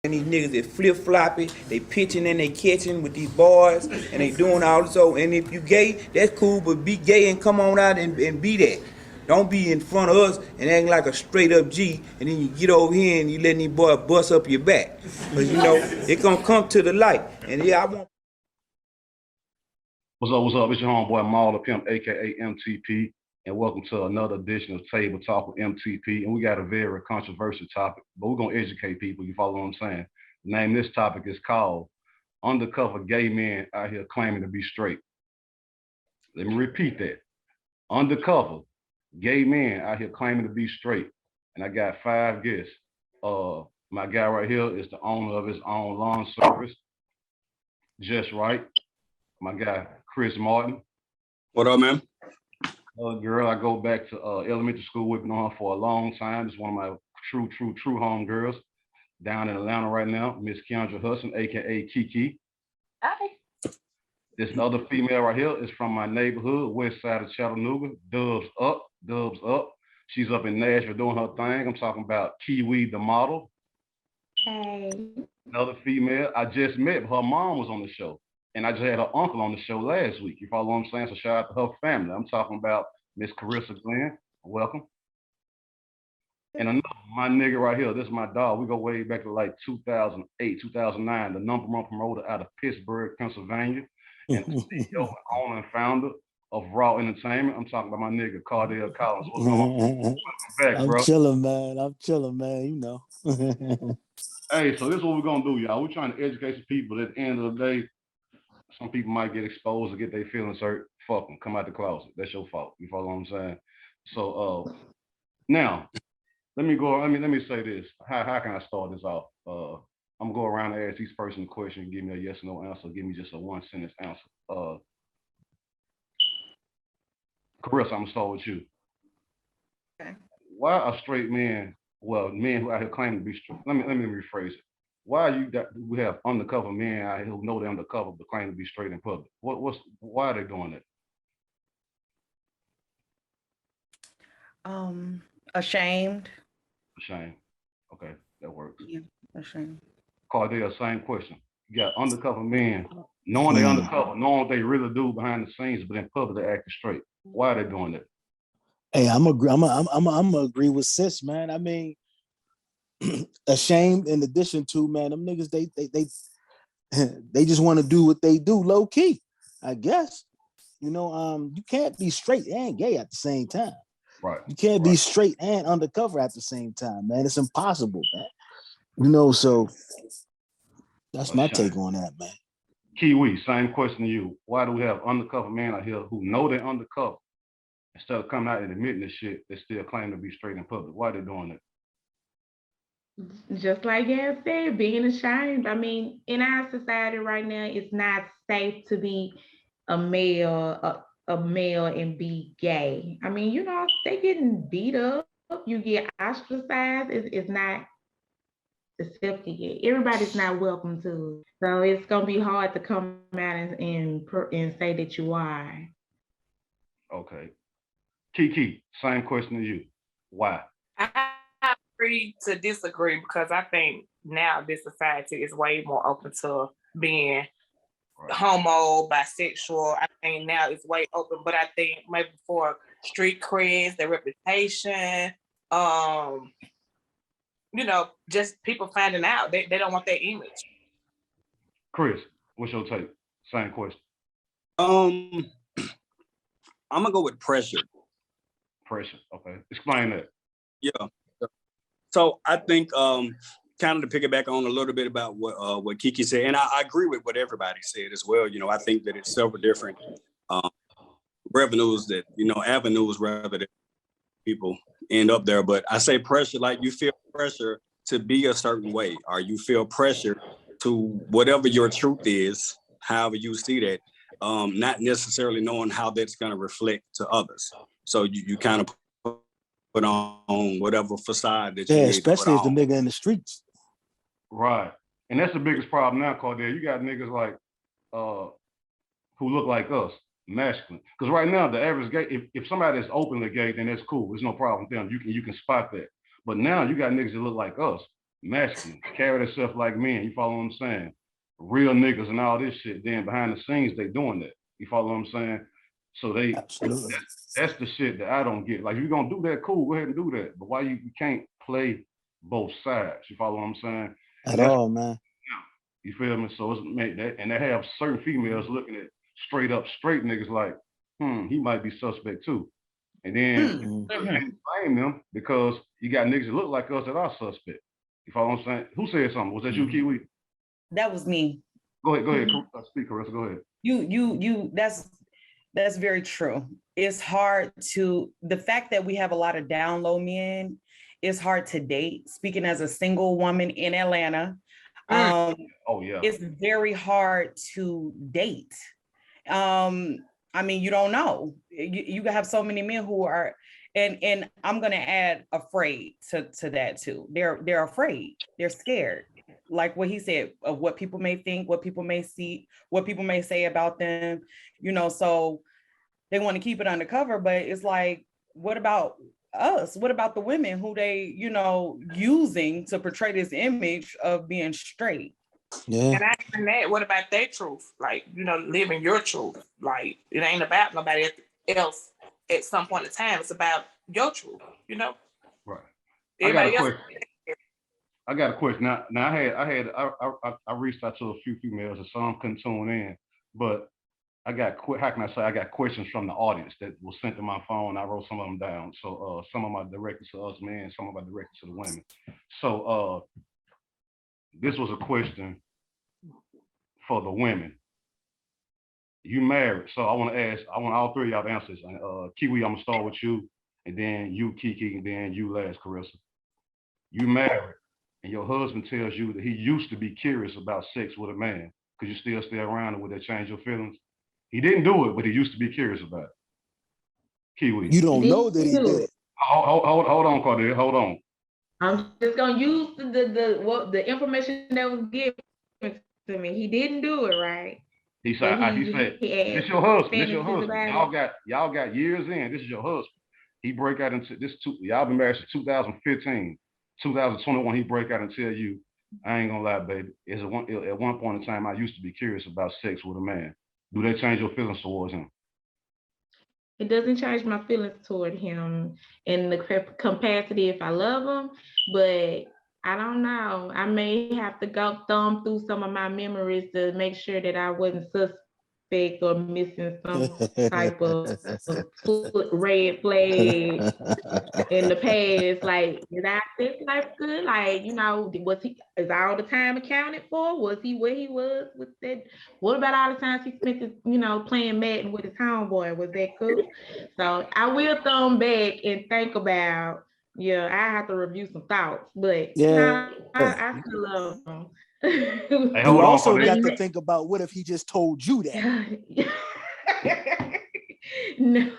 And these niggas that flip flopping, they pitching and they catching with these bars, and they doing all this. So, and if you gay, that's cool, but be gay and come on out and be that. Don't be in front of us and acting like a straight up G, and then you get over here and you letting these boys bust up your back. Cause you know, it gonna come to the light. And yeah, I want. What's up, what's up? It's your homeboy Maul the Pimp, aka MTP, and welcome to another edition of Table Talk with MTP. And we got a very controversial topic, but we're gonna educate people, you follow what I'm saying? The name of this topic is called Undercover Gay Men Out Here Claiming to Be Straight. Let me repeat that. Undercover gay men out here claiming to be straight. And I got 5 guests. My guy right here is the owner of his own lawn service, Just Right. My guy, Chris Martin. What up, man? Girl, I go back to elementary school with her for a long time. It's one of my true home girls down in Atlanta right now, Miss Keandra Hudson, aka Kiki. Hi. This other female right here is from my neighborhood, west side of Chattanooga. Dubs up. She's up in Nashville doing her thing. I'm talking about Kiwii, the model. Hey. Another female I just met, her mom was on the show. And I just had her uncle on the show last week. You follow what I'm saying? So shout out to her family. I'm talking about Miss Carissa Glenn. Welcome. And another, my nigga right here, this is my dog. We go way back to like 2008, 2009, the #1 promoter out of Pittsburgh, Pennsylvania. And the CEO, owner, and founder of Raw Entertainment. I'm talking about my nigga Cordell Collins. What's going on? Welcome back, I'm bro. chilling, man. You know. Hey, so this is what we're gonna do, y'all. We're trying to educate some people. At the end of the day, some people might get exposed or get their feelings hurt. Fuck them. Come out the closet. That's your fault. You follow what I'm saying? So now let me say this. How can I start this off? I'm gonna go around and ask each person a question, give me a yes or no answer, give me just a 1-sentence answer. Carissa, I'm gonna start with you. Okay. Why are straight men, men who out here claiming to be straight, let me rephrase it. Why we have undercover men out here who know they're undercover but claim to be straight in public? Why are they doing that? Ashamed. Ashamed. Okay, that works. Yeah, ashamed. Cordell, same question. You got undercover men, knowing they undercover, knowing what they really do behind the scenes, but in public they acting straight. Why are they doing that? Hey, I'm gonna agree with sis, man. I mean, ashamed in addition to, man, them niggas they just want to do what they do low key, I guess. You know, you can't be straight and gay at the same time. Right. You can't be straight and undercover at the same time, man. It's impossible, man. You know, so that's my take on that, man. Kiwii, same question to you. Why do we have undercover men out here who know they're undercover? Instead of coming out and admitting this shit, they still claim to be straight in public. Why are they doing it? Just like Gab said, being ashamed. I mean, in our society right now, it's not safe to be a male and be gay. I mean, you know, they getting beat up. You get ostracized. It's not accepted yet. Everybody's not welcome to it. So it's gonna be hard to come out and say that you are. Okay. Kiki, same question to you. Why? I agree to disagree because I think now this society is way more open to being homo, bisexual. I think now it's way open, but I think maybe for street creds, their reputation, you know, just people finding out they don't want their image. Chris, what's your take? Same question. I'm gonna go with pressure. Pressure. Okay. Explain that. Yeah. So I think kind of to piggyback on a little bit about what Kiki said, and I agree with what everybody said as well. You know, I think that it's several different avenues rather than people end up there. But I say pressure, like you feel pressure to be a certain way, or you feel pressure to whatever your truth is, however you see that, not necessarily knowing how that's going to reflect to others. So you kind of put on whatever facade that you need especially to as the nigga in the streets. Right. And that's the biggest problem now, Cordell. You got niggas like who look like us, masculine. Because right now, the average gay, if somebody is openly gay, then that's cool. There's no problem with them. You can spot that. But now you got niggas that look like us, masculine, carry themselves like men. You follow what I'm saying? Real niggas and all this shit. Then behind the scenes, they doing that. You follow what I'm saying? So Absolutely. that's the shit that I don't get. Like, if you're gonna do that, cool, go ahead and do that. But why you can't play both sides? You follow what I'm saying? At all, man. You feel me? So it's make that, and they have certain females looking at straight niggas like, he might be suspect too. And then you can't blame them because you got niggas that look like us that are suspect. You follow what I'm saying? Who said something? Was that you, Kiwii? That was me. Go ahead. Speak, Carissa, go ahead. You. That's very true. It's hard the fact that we have a lot of down low men, it's hard to date. Speaking as a single woman in Atlanta, Oh yeah. it's very hard to date. I mean, you don't know. You have so many men who are, and I'm gonna add afraid to that too. They're afraid. They're scared. Like what he said, of what people may think, what people may see, what people may say about them, so they want to keep it undercover, but it's like, what about us? What about the women who they, using to portray this image of being straight? Yeah. And after that, what about their truth? Like, living your truth. Like, it ain't about nobody else at some point in time. It's about your truth, Right. Everybody else. I got a question. Now I reached out to a few females and some couldn't tune in, but I got questions from the audience that was sent to my phone. I wrote some of them down. So some of them are directed to us men, some of them are directed to the women. So this was a question for the women. You married, so I want all three of y'all to answer this. Kiwii, I'm gonna start with you, and then you, Kiki, and then you last, Carissa. You married, and your husband tells you that he used to be curious about sex with a man. Could you still stay around, and would that change your feelings? He didn't do it, but he used to be curious about it. Kiwii. You don't know that he did it. Hold on, Cordell. Hold on. I'm just gonna use the information that was given to me. He didn't do it, right? He said, "This your husband. This your husband. Y'all got years in. This is your husband." He break out into this. Y'all been married since 2015, 2021. He break out and tell you, "I ain't gonna lie, baby. At one point in time, I used to be curious about sex with a man." Do that change your feelings towards him? It doesn't change my feelings toward him in the capacity if I love him, but I don't know. I may have to go thumb through some of my memories to make sure that I wasn't suspect or missing some type of red flag in the past. Like, did I think life good? Like, is all the time accounted for? Was he where he was with that? What about all the times he spent playing Madden with his homeboy? Was that cool? So I will thumb back and think about, I have to review some thoughts, but I still love him. You also got to think about, what if he just told you that? No,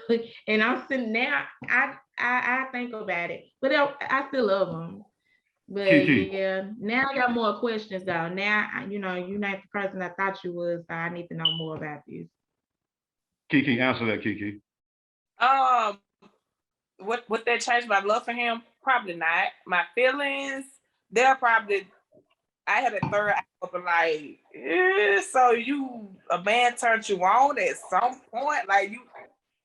and I'm sitting now. I think about it, but I still love him. But Kiki. yeah, now I got more questions though. Now you're not the person I thought you was, so I need to know more about this. Kiki, answer that, Kiki. Would that change my love for him? Probably not. My feelings, I had a third eye open, like, so a man turned you on at some point, like you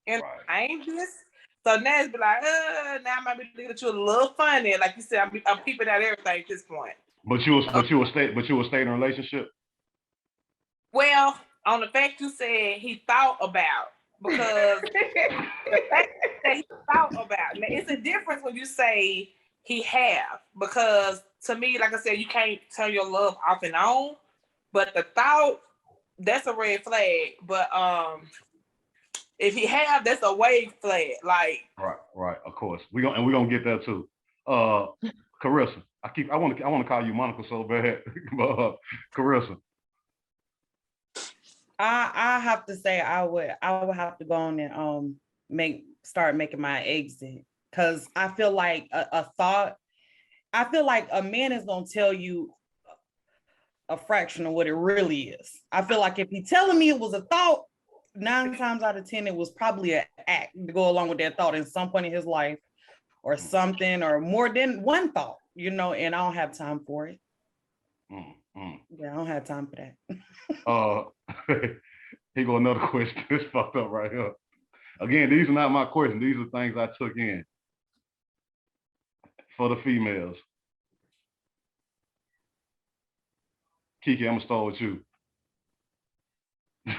entertained this. So now it's be like, now I might be looking at you a little funny. Like you said, I'm peeping at everything at this point. But you will stay in a relationship? Well, on the fact you said he thought about, because the fact that he thought about, now, it's a difference when you say he have, because to me, like I said, you can't turn your love off and on, but the thought, that's a red flag. But if he have, that's a wave flag. Like, right, of course. We're gonna get that too. Carissa, I want to call you Monica so bad, but Carissa. I have to say I would have to go on and start making my exit, because I feel like a man is gonna tell you a fraction of what it really is. I feel like if he's telling me it was a thought, 9 times out of 10 it was probably an act to go along with that thought in some point in his life, or something, or more than one thought. you know, and I don't have time for it. Mm. Yeah, I don't have time for that. Here go another question. It's fucked up right here. Again, these are not my questions. These are things I took in for the females. Kiki, I'm gonna start with you. You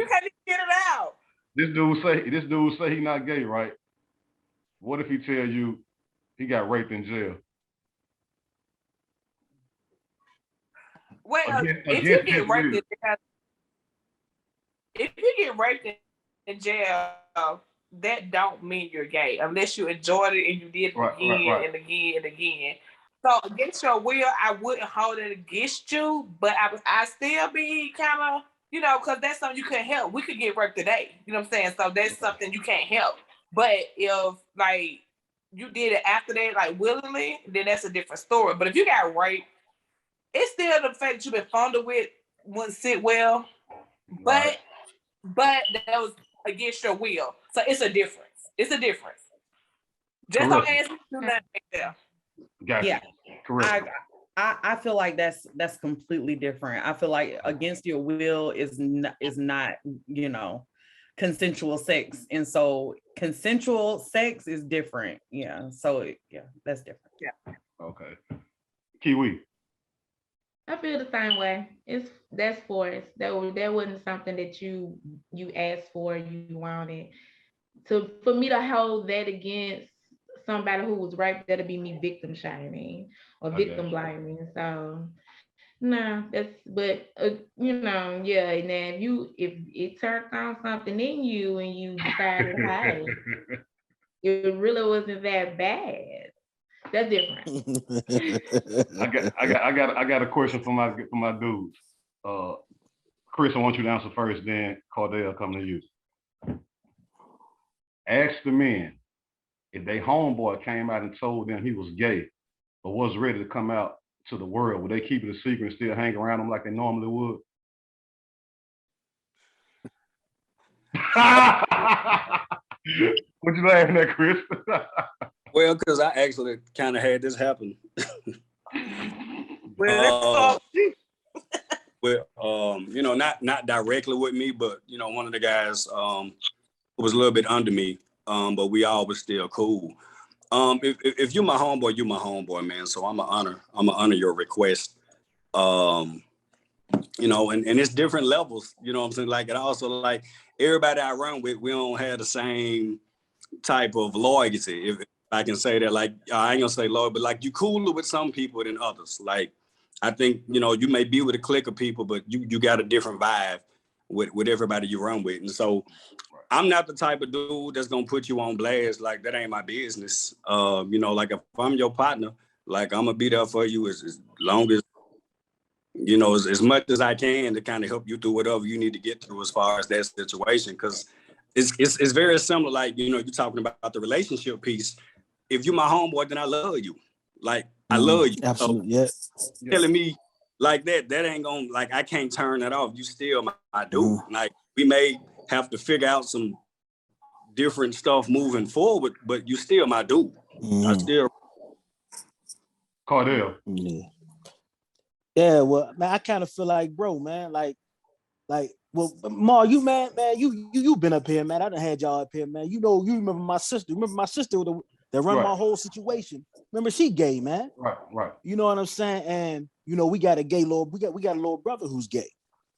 can't even get it out. This dude say he not gay, right? What if he tell you he got raped in jail? Well, Against if you get his raped will. in jail, if you get raped in jail, that don't mean you're gay unless you enjoyed it and you did it again and again and again. So against your will, I wouldn't hold it against you, but I still be kind of, you know, because that's something you couldn't help. We could get raped today, you know what I'm saying? So that's something you can't help. But if like you did it after that, like willingly, then that's a different story. But if you got raped, it's still the fact that you've been fondled with wouldn't sit well, but that was against your will. So it's a difference. It's a difference. Just don't ask me to do nothing there. Gotcha. Yeah. Correct. I feel like that's completely different. I feel like against your will is not, you know, consensual sex. And so consensual sex is different. Yeah. So yeah, that's different. Yeah. Okay. Kiwii. I feel the same way. That's forced. That wasn't something that you asked for, you wanted. So for me to hold that against somebody who was raped, that'll be me victim shaming or victim blaming. So no, you know, yeah. And then if it turned on something in you and you decided, hey, it really wasn't that bad. That's different. I got a question for my dudes. Chris, I want you to answer first, then Cordell come to you. Ask the men if they homeboy came out and told them he was gay or was ready to come out to the world, would they keep it a secret and still hang around him like they normally would? What you laughing at, Chris? Well, because I actually kind of had this happen. You know, not directly with me, but you know, one of the guys was a little bit under me, but we all was still cool. If you my homeboy, you my homeboy, man. So I'm gonna honor your request. You know, and it's different levels. You know what I'm saying? Like, and also like everybody I run with, we don't have the same type of loyalty. If I can say that, like, I ain't gonna say loyal, but like you cooler with some people than others. Like, I think, you know, you may be with a clique of people, but you got a different vibe with everybody you run with. And so I'm not the type of dude that's gonna put you on blast. Like, that ain't my business. You know, like if I'm your partner, like I'm gonna be there for you as long as, you know, as much as I can to kind of help you through whatever you need to get through as far as that situation. Cause it's very similar. Like, you know, you're talking about the relationship piece. If you my homeboy, then I love you. Like, I love you. Absolutely. So, telling me like that ain't gonna, like, I can't turn that off. You still my dude. Like, we may have to figure out some different stuff moving forward, but you still my dude. I still. Cordell. Yeah, well, man, I kind of feel like, bro, man, like, well, Ma, you man, you been up here, man. I done had y'all up here, man. You know, you remember my sister. Remember my sister that run my whole situation. Remember, she gay, man. Right. You know what I'm saying? And you know, we got a little brother who's gay.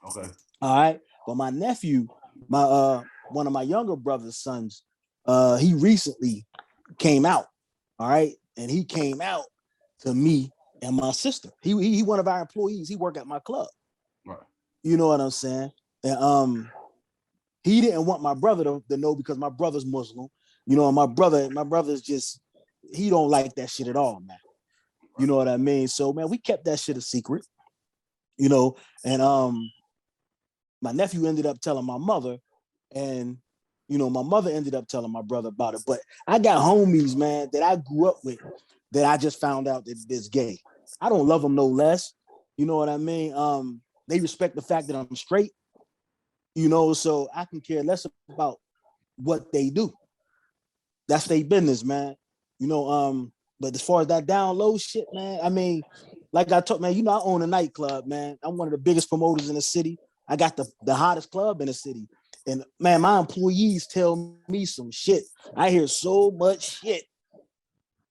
Okay. All right. But my nephew, one of my younger brother's sons, he recently came out. All right. And he came out to me and my sister. He one of our employees. He worked at my club. Right. You know what I'm saying? And he didn't want my brother to know because my brother's Muslim. You know, and my brother's just, he don't like that shit at all, man. You know what I mean? So, man, we kept that shit a secret. You know, and my nephew ended up telling my mother, and you know, my mother ended up telling my brother about it. But I got homies, man, that I grew up with that I just found out that it's gay. I don't love them no less. You know what I mean? They respect the fact that I'm straight, you know, so I can care less about what they do. that's their business, man. You know, but as far as that down low shit, man, I mean, like I told, man, you know, I own a nightclub, man. I'm one of the biggest promoters in the city. I got the hottest club in the city. And man, my employees tell me some shit. I hear so much shit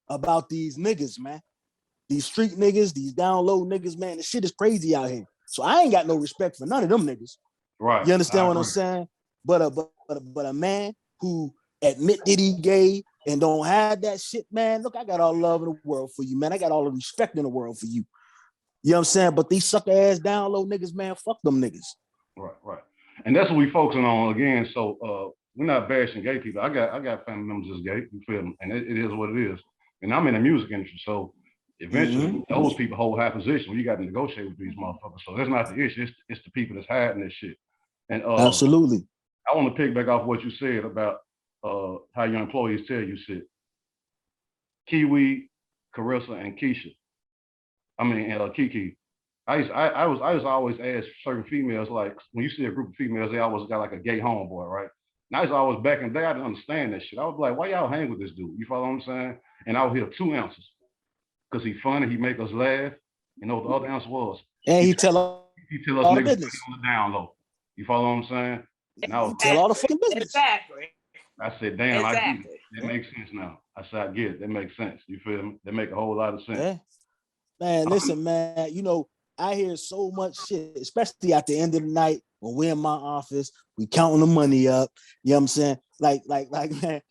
about these niggas, man. These street niggas, these down low niggas, man. The shit is crazy out here. So I ain't got no respect for none of them niggas. Right. You understand what I'm saying? But a man who admit that he gay and don't have that shit, man. Look, I got all the love in the world for you, man. I got all the respect in the world for you. You know what I'm saying? But these sucker ass down low niggas, man, fuck them niggas. Right. And that's what we focusing on again. So we're not bashing gay people. I got family members that's gay, you feel me? And it is what it is. And I'm in the music industry, so eventually those people hold high position. You got to negotiate with these motherfuckers. So that's not the issue. It's the people that's hiding this shit. And absolutely. I want to pick back off what you said about how your employees tell you shit. Kiwii, Carissa, and Keisha. Kiki. I was always ask certain females, like when you see a group of females, they always got like a gay homeboy, right? And I was always back in the day, I didn't understand that shit. I was like, why y'all hang with this dude? You follow what I'm saying? And I would hear 2 answers. Because he funny, he make us laugh. You know what the other answer was? And he tell all the business on the down low. You follow what I'm saying? And I was, tell all the fucking business. Exactly. I said, damn, exactly. I get it. That makes sense now. I said, I get it. That makes sense. You feel me? That make a whole lot of sense. Yeah. Man, listen, man, you know, I hear so much shit, especially at the end of the night when we're in my office, we counting the money up. You know what I'm saying? Like, man,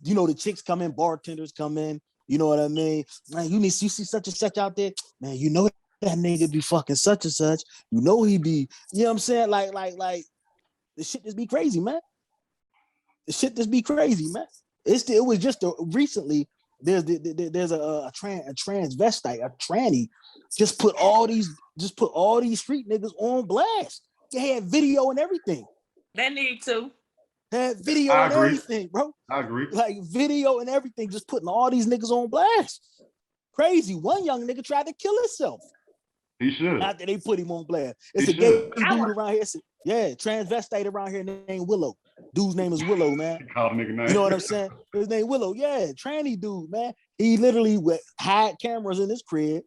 you know, the chicks come in, bartenders come in, you know what I mean? Man, you see such and such out there, man, you know that nigga be fucking such and such. You know he be, you know what I'm saying? Like, the shit just be crazy, man. The shit just be crazy, man. It was just recently. There's a transvestite, a tranny, just put all these street niggas on blast. They had video and everything. They need to. Had video and everything, bro. I agree. Like video and everything, just putting all these niggas on blast. Crazy. One young nigga tried to kill himself. He should. After they put him on blast. It's a gay dude around here. Yeah, transvestite around here named Willow. Dude's name is Willow, man. Called a nigga name. You know what I'm saying? His name Willow. Yeah, tranny dude, man. He literally had cameras in his crib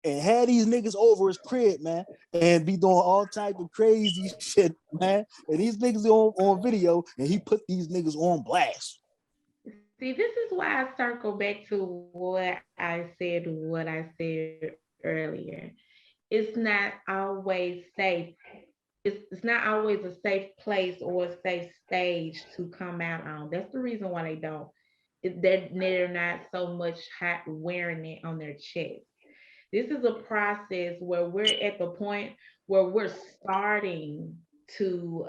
and had these niggas over his crib, man, and be doing all type of crazy shit, man. And these niggas on video, and he put these niggas on blast. See, this is why I circle back to what I said earlier. It's not always safe. It's not always a safe place or a safe stage to come out on. That's the reason why they don't. They're not so much wearing it on their chest. This is a process where we're at the point where we're starting to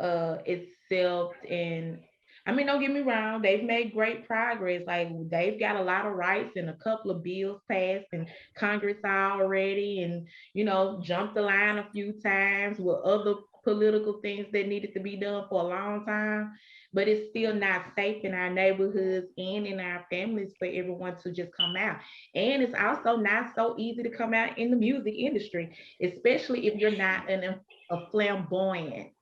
accept, and I mean, don't get me wrong, they've made great progress. Like they've got a lot of rights and a couple of bills passed in Congress already, and you know, jumped the line a few times with other political things that needed to be done for a long time. But it's still not safe in our neighborhoods and in our families for everyone to just come out. And it's also not so easy to come out in the music industry, especially if you're not a flamboyant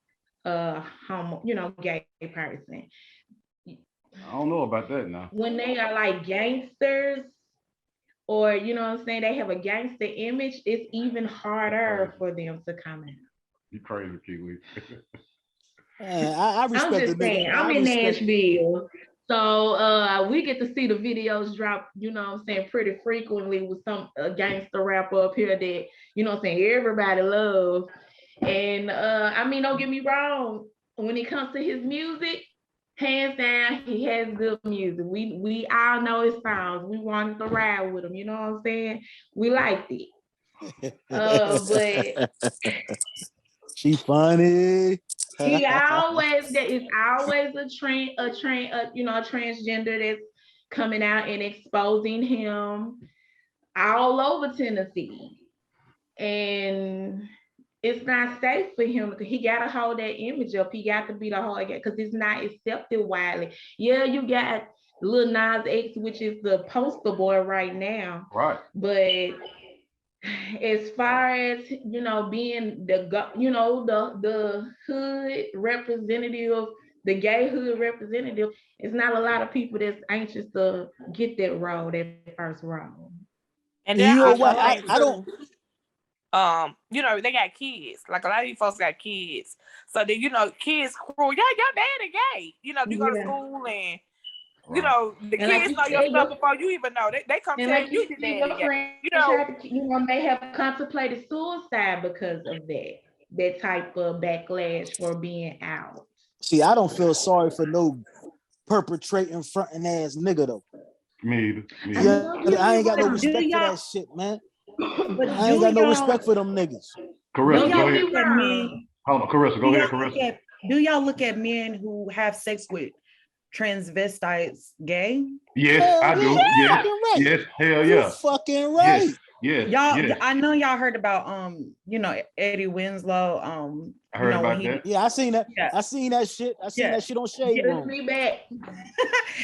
gay person. I don't know about that now. When they are like gangsters, or you know what I'm saying, they have a gangster image, it's even harder for them to come out. You crazy, Kiwii. I respect I'm just saying, I'm in Nashville. So we get to see the videos drop, you know what I'm saying, pretty frequently with some gangster rapper up here that, you know what I'm saying, everybody loves. And I mean, don't get me wrong, when it comes to his music, hands down, he has good music. We all know his songs. We wanted to ride with him, you know what I'm saying? We liked it. But she funny. It's always a transgender that's coming out and exposing him all over Tennessee. And it's not safe for him. He got to hold that image up. He got to be the whole, because it's not accepted widely. Yeah, you got Lil Nas X, which is the poster boy right now. Right. But as far as, you know, being the hood representative the gay hood representative, it's not a lot of people that's anxious to get that role, that first role. And You then know I what? also think I don't. too, they got kids. Like a lot of these folks got kids. So then, kids cruel. Yeah, your daddy gay. You go to Yeah. school and the And like kids you know your said, stuff before you even know. They come and tell like you you your see, daddy your gay. friend may have contemplated suicide because of that type of backlash for being out. See, I don't feel sorry for no perpetrating fronting ass nigga though. Me either. Me I either. Yeah, know I ain't got no But do respect for y'all, that shit, man. but I ain't do got no y'all, respect for them niggas. do Carissa, y'all go ahead. look at men, Hold on, Carissa, do go ahead, y'all look Carissa. at, do y'all look at men who have sex with transvestites gay? Yes, Hell I yeah, do. you Yes, fucking right. yes, hell You yeah. fucking right. Yes, Y'all, yes. I know y'all heard about Eddie Winslow. I heard when about he, that. Yeah, I seen that. yeah, I seen that shit. I seen yeah, that shit on Shade yeah. Room. Me back.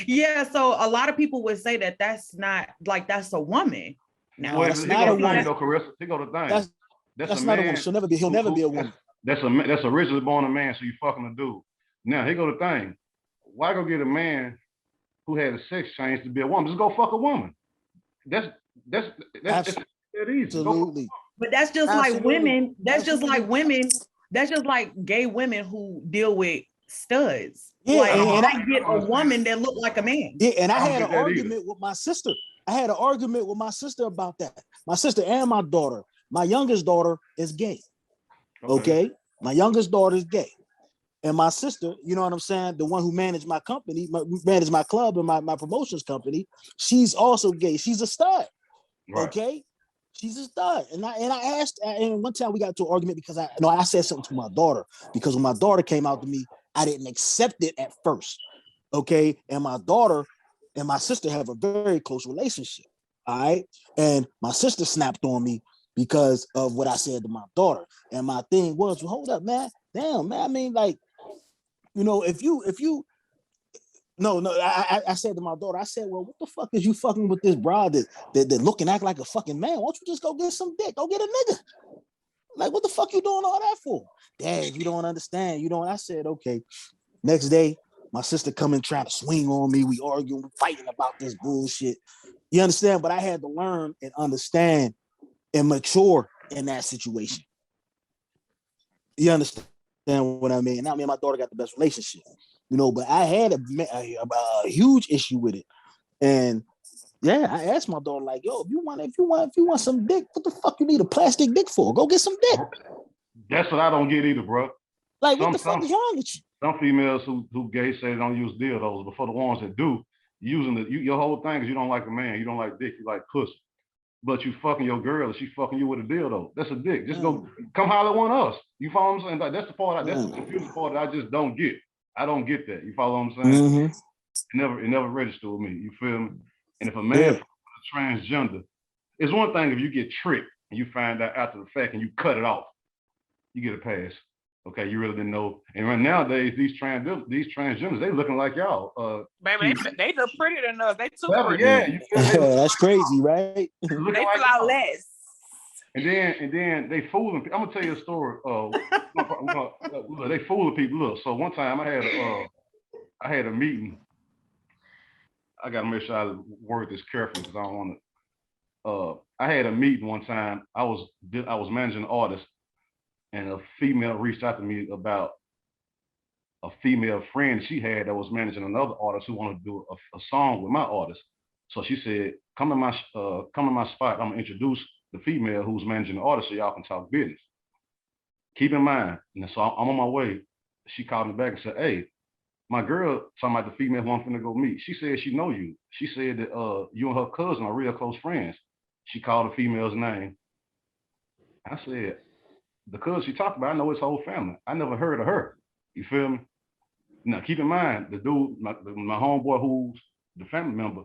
Yeah. So a lot of people would say that that's not like that's a woman. Now, Well, that's here not go a the thing woman. though, Carissa. Here go the thing. That's That's a not a woman. man. She'll never be. He'll never be a woman. That's originally born a man, so you fucking a dude. Now here go the thing. Why go get a man who had a sex change to be a woman? Just go fuck a woman. That's that easy. Go fuck. Absolutely. but that's just like Absolutely. women. That's just like Absolutely. women. That's just like gay women who deal with studs. Yeah, Like don't- I get a woman that look like a man. Yeah, and I I don't had get an that argument with my sister. I had an argument with my sister about that. My sister and my daughter. My youngest daughter is gay. Okay. My youngest daughter is gay. And my sister, you know what I'm saying? The one who managed my company, managed my club and my promotions company, she's also gay. She's a stud. Right. Okay. She's a stud. And I asked, and one time we got into an argument because I said something to my daughter, because when my daughter came out to me, I didn't accept it at first. Okay. And my daughter and my sister have a very close relationship. All right. And my sister snapped on me because of what I said to my daughter. And my thing was, well, hold up, man. Damn, man. I mean, like, if you no, I said to my daughter, I said, well, what the fuck is you fucking with this broad that look and act like a fucking man? Why don't you just go get some dick? Go get a nigga. Like, what the fuck you doing all that for? Dad, you don't understand. I said, okay. Next day, my sister coming trying to swing on me. We arguing, fighting about this bullshit. You understand? But I had to learn and understand and mature in that situation. You understand what I mean? Now me and my daughter got the best relationship, but I had a huge issue with it. And yeah, I asked my daughter, like, yo, if you want some dick, what the fuck you need a plastic dick for? Go get some dick. That's what I don't get either, bro. Like, what the fuck is wrong with you? Some females who gay say they don't use dildos, but for the ones that do, your whole thing is you don't like a man, you don't like dick, you like pussy. But you fucking your girl and she fucking you with a dildo. That's a dick. Just go come holler at one of us. You follow what I'm saying? Like, that's the part. That's the confusing part that I just don't get. I don't get that. You follow what I'm saying? Mm-hmm. It never registered with me. You feel me? And if a man is transgender, it's one thing if you get tricked and you find out after the fact and you cut it off, you get a pass. Okay, you really didn't know. And right nowadays, these transgenders, they looking like y'all. Baby, they look prettier than us. They too pretty. Yeah, you feel me? That's crazy, right? They fly less. And then they fooling people. I'm gonna tell you a story. They fooling people. Look, so one time I had a meeting. I gotta make sure I word this carefully because I don't want to. I had a meeting one time. I was managing an artist, and a female reached out to me about a female friend she had that was managing another artist who wanted to do a song with my artist. So she said, come to my spot. I'm gonna introduce the female who's managing the artist so y'all can talk business. Keep in mind, and so I'm on my way. She called me back and said, hey, my girl, talking about the female who I'm finna go meet, she said she know you. She said that you and her cousin are real close friends. She called the female's name. I said, the cousin she talked about, I know his whole family. I never heard of her. You feel me? Now, keep in mind, the dude, my homeboy who's the family member,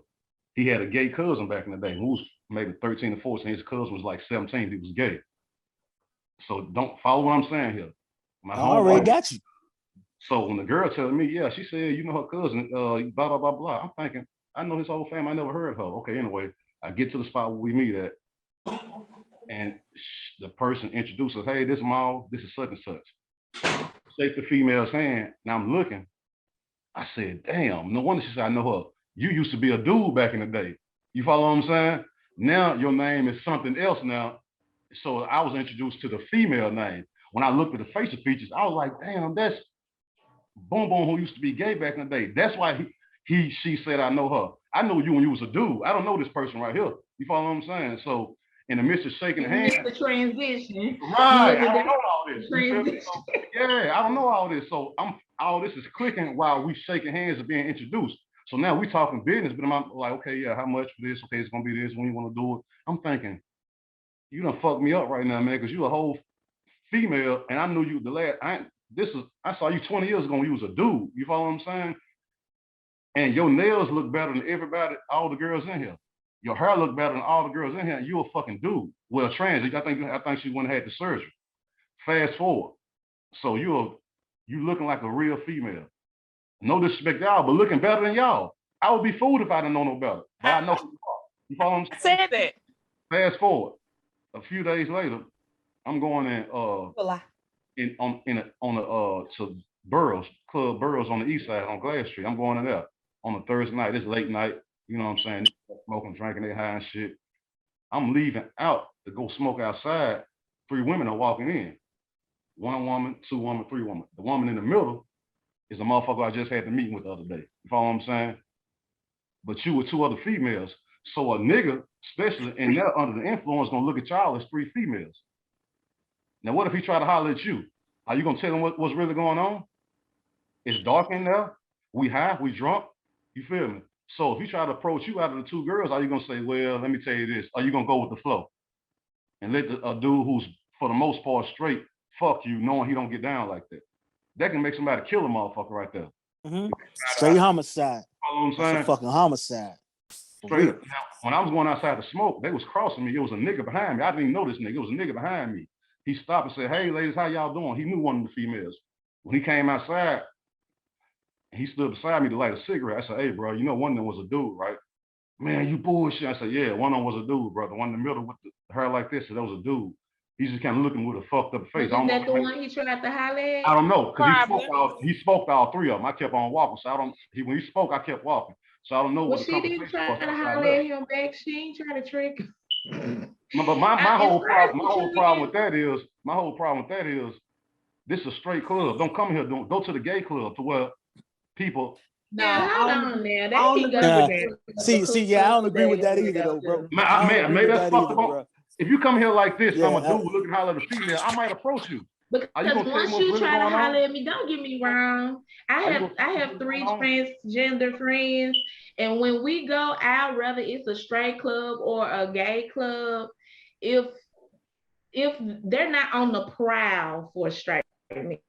he had a gay cousin back in the day who was maybe 13 or 14. His cousin was like 17. He was gay. So don't follow what I'm saying here. I already got you. So when the girl telling me, yeah, she said, you know her cousin, blah, blah, blah, blah. I'm thinking, I know his whole family. I never heard of her. Okay, anyway, I get to the spot where we meet at. And the person introduces, hey, this Maul, this is such and such. Shake the female's hand. Now I'm looking. I said, damn, no wonder she said, I know her. You used to be a dude back in the day. You follow what I'm saying? Now your name is something else now. So I was introduced to the female name. When I looked at the facial features, I was like, damn, that's Boom Boom who used to be gay back in the day. That's why she said, I know her. I know you when you was a dude. I don't know this person right here. You follow what I'm saying? So in the midst of shaking hands, the transition. right? I don't know all this. So, yeah, I don't know all this. So all this is clicking while we shaking hands and being introduced. So now we talking business, but I'm like, okay, yeah, how much for this? Okay, it's gonna be this when you want to do it. I'm thinking, you done fucked me up right now, man, because you a whole female, and I knew you the last. I saw you 20 years ago when you was a dude. You follow what I'm saying? And your nails look better than everybody, all the girls in here. Your hair look better than all the girls in here. And you a fucking dude. Well, trans. I think she went and had the surgery. Fast forward, so you looking like a real female. No disrespect to y'all, but looking better than y'all. I would be fooled if I didn't know no better. But I know who you are. You follow what I'm saying? I said that. Fast forward, a few days later, I'm going in to Burroughs, Club Burroughs on the east side on Glass Street. I'm going in there on a Thursday night. It's late night. You know what I'm saying? Smoking, drinking, they high and shit. I'm leaving out to go smoke outside. 3 women are walking in. 1 woman, 2 women, 3 women. The woman in the middle is a motherfucker I just had the meeting with the other day. You follow what I'm saying? But you with 2 other females. So a nigga, especially, and they're under the influence, gonna look at y'all as 3 females. Now, what if he try to holler at you? Are you gonna tell him what's really going on? It's dark in there. We high, we drunk. You feel me? So if he try to approach you out of the 2 girls, are you gonna say, well, let me tell you this? Are you gonna go with the flow and let a dude who's for the most part straight fuck you, knowing he don't get down like that? That can make somebody kill a motherfucker right there. Mm-hmm. Straight homicide. You know what I'm saying? That's a fucking homicide. Straight up. Now, when I was going outside to smoke, they was crossing me. It was a nigga behind me. I didn't even know this nigga. It was a nigga behind me. He stopped and said, hey, ladies, how y'all doing? He knew one of the females. When he came outside, he stood beside me to light a cigarette. I said, hey, bro, you know one of them was a dude, right? Man, you bullshit. I said, yeah, one of them was a dude, bro. The one in the middle with the hair like this, so that was a dude. He's just kind of looking with a fucked up face. Is that the one he tried to holler at? I don't know, because he spoke to all 3 of them. I kept on walking, so when he spoke, I kept walking. So I don't know what the she didn't try to holler at him back. She ain't trying to trick him. No, but my whole problem with that is this is a straight club. Don't come here. Don't go to the gay club to where people. No, hold on now. See, I don't agree with that either, though, bro. Maybe that's fucked up. If you come here like this, I'm a dude looking holler at a female, I might approach you. Because once you try to holler at me, don't get me wrong. I have 3 transgender friends, and when we go out, whether it's a straight club or a gay club, if they're not on the prowl for straight men,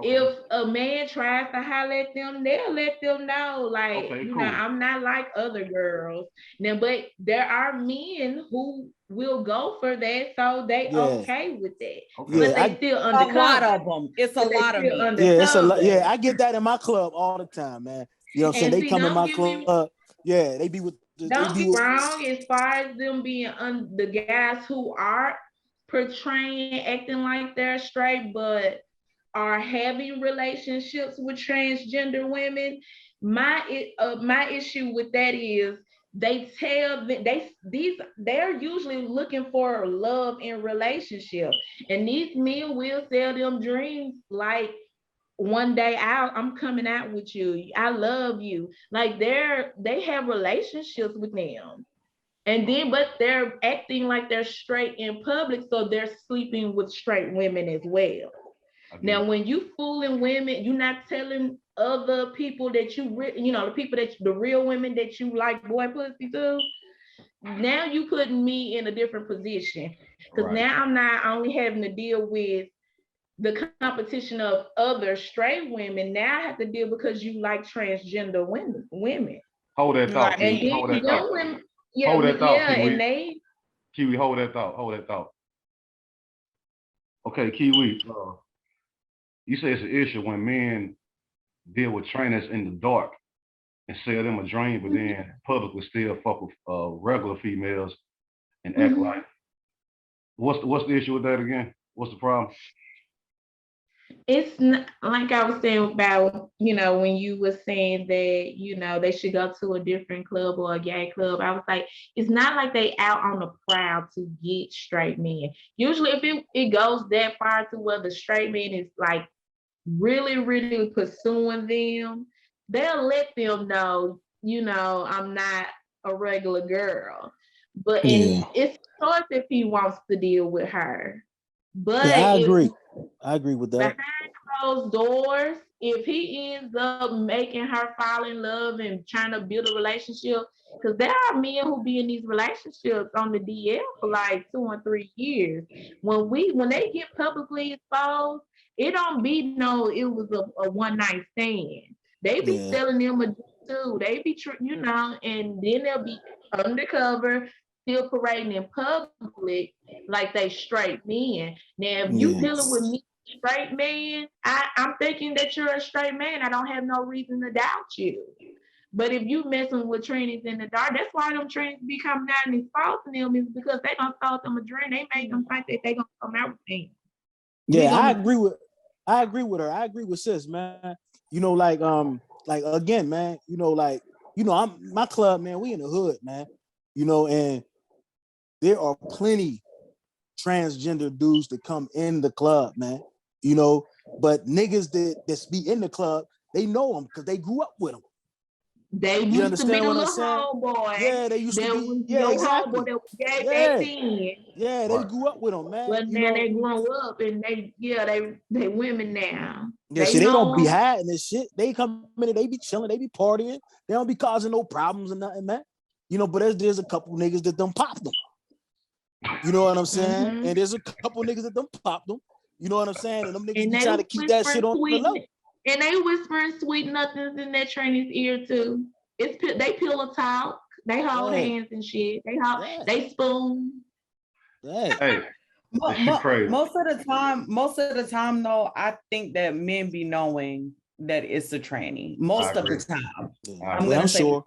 if a man tries to holler at them, they'll let them know, like, you know, I'm not like other girls. Now, but there are men who will go for that, so they okay with that. But they still undercover. A lot of them. It's a lot of them. Yeah, it's a lot. Yeah, I get that in my club all the time, man. You know what I'm saying? They come in my club. Yeah, they be with. Don't be wrong as far as them being the guys who are portraying, acting like they're straight, but are having relationships with transgender women. My issue with that is they tell them they're usually looking for love in relationship, and these men will sell them dreams like, one day I'm coming out with you, I love you. Like they have relationships with them, and then but they're acting like they're straight in public, so they're sleeping with straight women as well. Now, when you fooling women, you're not telling other people that the real women that you like boy pussy to. Now you putting me in a different position, because now I'm not only having to deal with the competition of other straight women. Now I have to deal because you like transgender women. Hold that thought. And then hold that thought. Women, hold that thought, Kiwi. And they. Kiwi, hold that thought. Okay, Kiwi. You say it's an issue when men deal with trainers in the dark and sell them a dream, but then publicly still fuck with regular females and act like. What's the issue with that again? What's the problem? It's not, like I was saying about, when you were saying that, they should go to a different club or a gay club. I was like, it's not like they out on the prowl to get straight men. Usually if it goes that far to where the straight man is like really, really pursuing them, they'll let them know, I'm not a regular girl. But Yeah. it's choice if he wants to deal with her. But Yeah, I if agree. I agree with that. behind closed doors, if he ends up making her fall in love and trying to build a relationship, because there are men who be in these relationships on the DL for like 2 and 3 years. When they get publicly exposed, it don't be no, it was a one night stand. They be Yeah. selling them a too. They be, and then they'll be undercover, still parading in public like they straight men. Now, if you Yeah. dealing with me, straight man, I'm thinking that you're a straight man. I don't have no reason to doubt you. But if you messing with trannies in the dark, that's why them trannies be coming out and exposing them, is because they gonna start them a dream. They make them think that they gonna come out with things. Yeah, I agree with her. I agree with sis, man. Like again, man, I'm my club, man, we in the hood, man. And there are plenty transgender dudes that come in the club, man. But niggas that be in the club, they know them because they grew up with them. They You used to be understand the what I'm little saying? homeboy. Yeah, they used to That be. was Yeah, your exactly. homeboy that was gay Yeah, back then. yeah, they grew up with them, man. But now they grown up and they women now. Yeah, They see, they don't be know hiding this shit. They come in, they be chilling, they be partying. They don't be causing no problems or nothing, man. But there's a couple niggas that done popped them. You know what I'm saying? Mhm. And there's a couple niggas that done popped them. You know what I'm saying? And them niggas And be they trying to keep that shit whispering on the sweet, low. and they whispering sweet nothings in that trainee's ear too. They pillow talk, they hold Yeah, hands and shit. yeah, They spoon. yeah. Hey, this shit crazy. Most of the time though, I think that men be knowing that it's a tranny. Most of the time. I'm sure.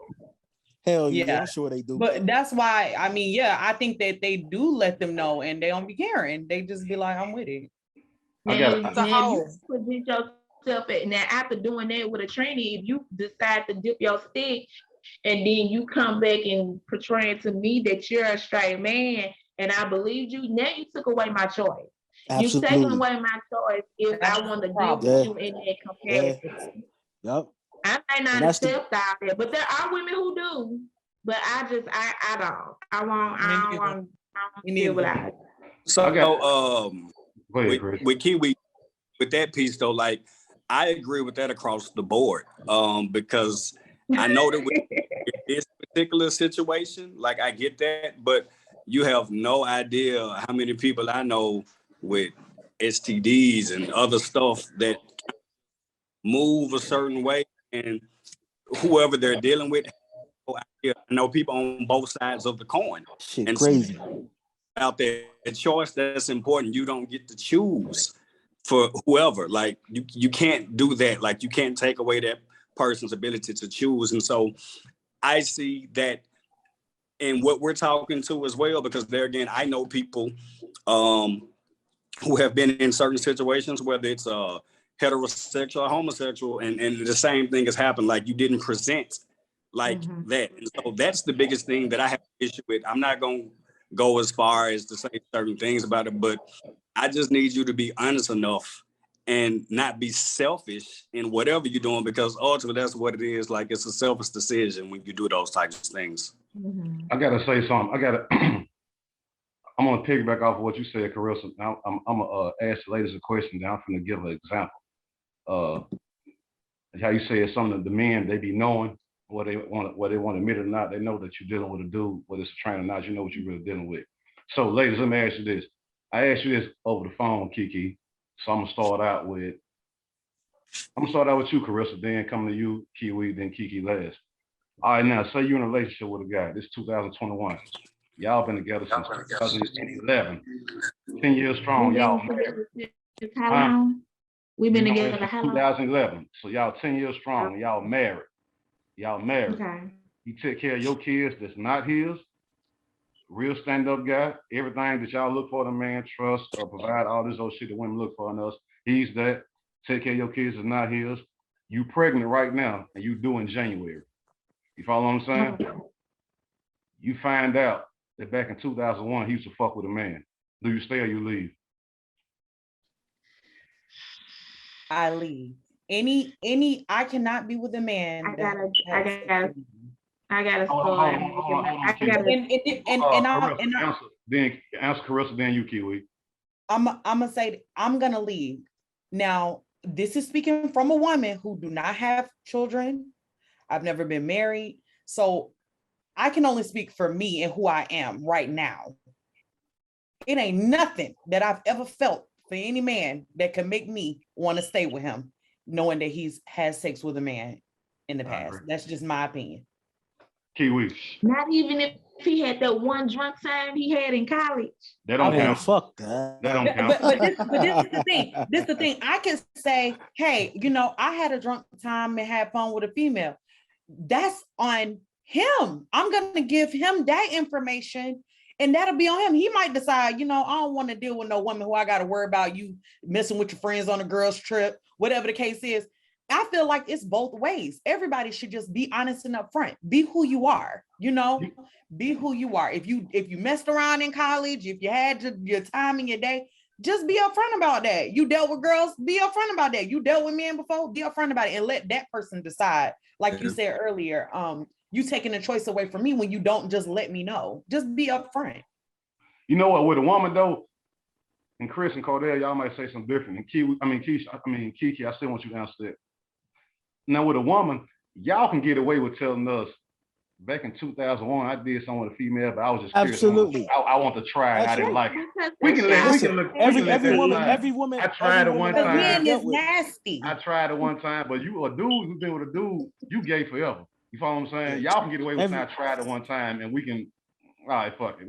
Hell yeah, Yeah. I'm sure they do. But that's why, I mean, yeah, I think that they do let them know and they don't be caring. They just be like, I'm with it. Now, It's a now if whole. you present yourself now after doing that with a trainee, if you decide to dip your stick and then you come back and portraying to me that you're a straight man and I believed you, now you took away my choice. You've taken Absolutely. away my choice if That's I want to the deal problem. with you in that capacity. Yep. I may And not that's the accept all that, but there are women who do. But I don't. I don't want to deal with that. So Go ahead, Chris. with Kiwii, with that piece though, like I agree with that across the board. Because I know that with this particular situation, like I get that, but you have no idea how many people I know with STDs and other stuff that move a certain way, and whoever they're dealing with, I know people on both sides of the coin. shit And crazy. out there, a choice that's important. You don't get to choose for whoever. Like you can't do that. Like you can't take away that person's ability to choose. And so I see that in what we're talking to as well, because there again, I know people who have been in certain situations, whether it's heterosexual or homosexual, and the same thing has happened. Like you didn't present like that. And so that's the biggest thing that I have an issue with. I'm not going to go as far as to say certain things about it, but I just need you to be honest enough and not be selfish in whatever you're doing, because ultimately that's what it is. Like it's a selfish decision when you do those types of things. I gotta say something. I'm gonna piggyback off of what you said, Carissa. Now I'm gonna ask the ladies a question. Now I'm gonna give an example. How you say some of the men, they be knowing whether they want to admit it or not. They know that you're dealing with a dude, whether it's a trainer or not. You know what you're really dealing with. So, ladies, let me ask you this. I asked you this over the phone, Kiki. So I'm gonna start out with you, Carissa. Then come to you, Kiwii. Then Kiki last. All right, now say you're in a relationship with a guy. This is 2021. Y'all been together since 2011. 10 years strong. Y'all married. How long? We've been together Since how long? 2011. So y'all 10 years strong. Y'all married. Okay. He take care of your kids that's not his. Real stand-up guy. Everything that y'all look for in a man, trust or provide all this old shit that women look for in us. he's that. Take care of your kids is not his. You pregnant right now and you due in January. You follow what I'm saying? You find out that back in 2001, he used to fuck with a man. Do you stay or you leave? I leave. I cannot be with a man. I that gotta Hold start. on, I Kiwi. Answer Carissa, then you, Kiwi. I'm gonna say I'm gonna leave. Now, this is speaking from a woman who do not have children. I've never been married. So I can only speak for me and who I am right now. It ain't nothing that I've ever felt for any man that can make me want to stay with him, knowing that he's had sex with a man in the past. That's just my opinion. Kiwi. Not even if he had that one drunk time he had in college. That don't count. Fuck that. That don't count. But this is the thing. This is the thing. I can say, hey, I had a drunk time and had fun with a female. That's on him. I'm gonna give him that information, and that'll be on him. He might decide, I don't want to deal with no woman who I got to worry about you messing with your friends on a girl's trip, whatever the case is. I feel like it's both ways. Everybody should just be honest and upfront. Be who you are, be who you are. If you messed around in college, if you had your time in your day, just be upfront about that. You dealt with girls, be upfront about that. You dealt with men before, be upfront about it and let that person decide. Like you said earlier, you taking the choice away from me when you don't just let me know. Just be upfront. You know what? With a woman though, and Chris and Cordell, y'all might say something different. And Kiki, I still want you to answer that. Now with a woman, y'all can get away with telling us, back in 2001, I did something with a female, but I was just curious. Absolutely. I want to try it. I didn't like it. We can look. Every woman. I tried it one time. Men is nasty. I tried it one time, but you a dude who's been with a dude, you gay forever. You follow what I'm saying? Y'all can get away with saying I tried it one time, and we can. All right, fuck it.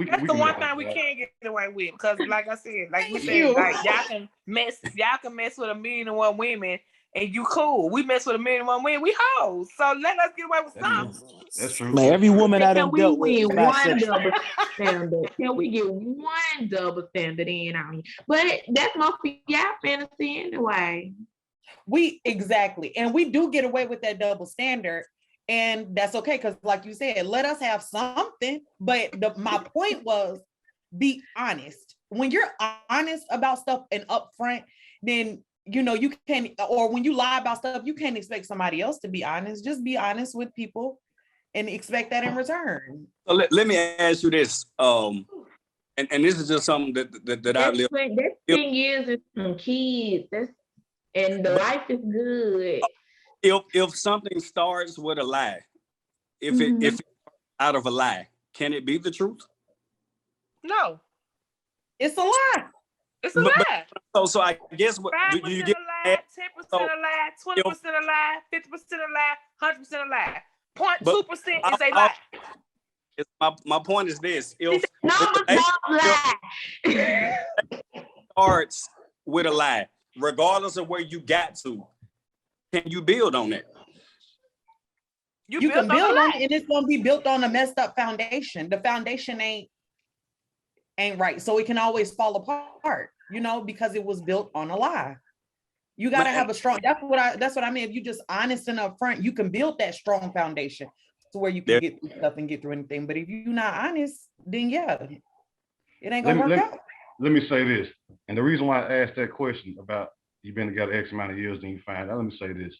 That's the one thing we can't get away with, because like I said, like we said, like y'all can mess with 1,000,001 women and you cool. We mess with 1,000,001 women, we hoes. So let us get away with something. That's true. Man, every woman I done dealt with is one bisexual. double standard? Can we get one double standard in on here? But that's mostly y'all fantasy anyway. Exactly. And we do get away with that double standard. And that's okay, because like you said, let us have something. But my point was, be honest. When you're honest about stuff and upfront, then you can't, or when you lie about stuff, you can't expect somebody else to be honest. Just be honest with people and expect that in return. So let me ask you this. And this is just something that I've lived. That thing is, it's some kids. And the life is good. If something starts with a lie, if it's out of a lie, can it be the truth? No. It's a lie. It's a lie. So I guess what 5% do you get? a lie, 10% a lie, 20% a lie, 50% a lie, 100% a lie. 0.2% is a lie. My point is this: if lie starts with a lie, regardless of where you got to, can you build on it? You can build on it, and it's going to be built on a messed up foundation. The foundation ain't right, so it can always fall apart. Because it was built on a lie. You got to have a strong. That's what I mean. If you just honest and upfront, you can build that strong foundation to where you can get through stuff and get through anything. But if you're not honest, then it ain't gonna work out. Let me say this, and the reason why I asked that question about you've been together X amount of years, then you find out. Let me say this.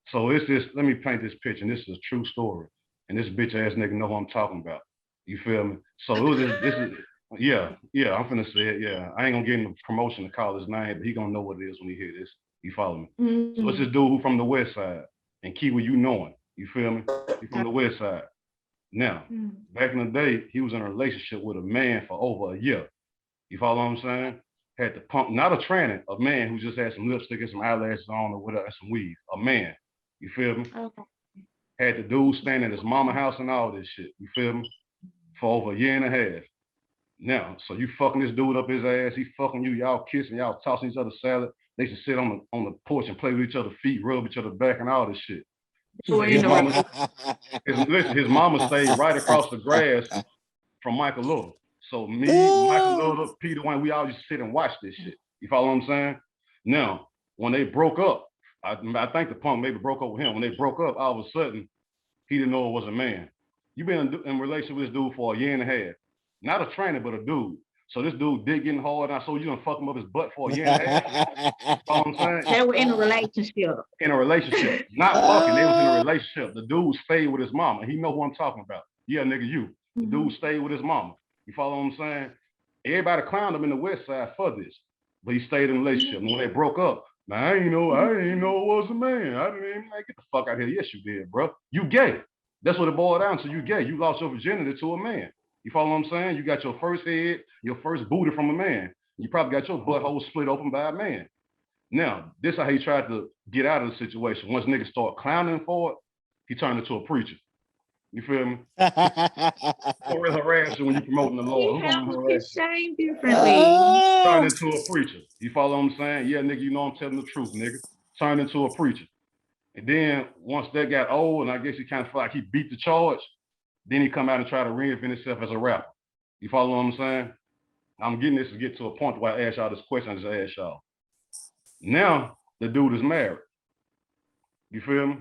So it's this. Let me paint this picture, and this is a true story. And this bitch ass nigga know who I'm talking about. You feel me? So it was this is. Yeah, I'm finna say it. Yeah, I ain't gonna get him the promotion to call his name, but he gonna know what it is when he hear this. You follow me? Mm-hmm. So it's this dude who from the west side, and Kiwii, you know him. You feel me? He from the west side. Now, back in the day, he was in a relationship with a man for over a year. You follow what I'm saying? Had to pump, not a tranny, a man who just had some lipstick and some eyelashes on or whatever, some weave. A man. You feel me? Okay. Had the dude staying at his mama house and all this shit. You feel me? For over a year and a half. Now, so you fucking this dude up his ass, he fucking you, y'all kissing, y'all tossing each other salad. They used to sit on the porch and play with each other's feet, rub each other back and all this shit. His mama stayed right across the grass from Michael Little. So me, Michael Little, Peter Wayne, we all used to sit and watch this shit. You follow what I'm saying? Now, when they broke up, I think the punk maybe broke up with him. When they broke up, all of a sudden, he didn't know it was a man. You've been in relationship with this dude for a year and a half. Not a trainer, but a dude. So this dude dick getting hard, and I saw you done fuck him up his butt for a year and a half. You know what I'm saying? They were in a relationship. In a relationship. Not fucking, they was in a relationship. The dude stayed with his mama. He know who I'm talking about. Yeah, nigga, you. The dude stayed with his mama. You follow what I'm saying? Everybody clowned him in the West Side for this. But he stayed in a relationship. And when they broke up, man, I didn't know it was a man. I didn't even like, get the fuck out of here. Yes, you did, bro. You gay. That's what it boiled down to. You gay. You lost your virginity to a man. You follow what I'm saying? You got your first head, your first booty from a man. You probably got your butthole split open by a man. Now, this is how he tried to get out of the situation. Once niggas start clowning for it, he turned into a preacher. You feel me? Who will harass you when you're promoting the Lord? He Who's gonna handled harass his you? shame differently. Turned into a preacher. You follow what I'm saying? Yeah, nigga, you know I'm telling the truth, nigga. Turned into a preacher. And then once that got old, and I guess he kind of felt like he beat the charge, then he come out and try to reinvent himself as a rapper. You follow what I'm saying? I'm getting this to get to a point where I ask y'all this question I just asked y'all. Now, the dude is married. You feel me?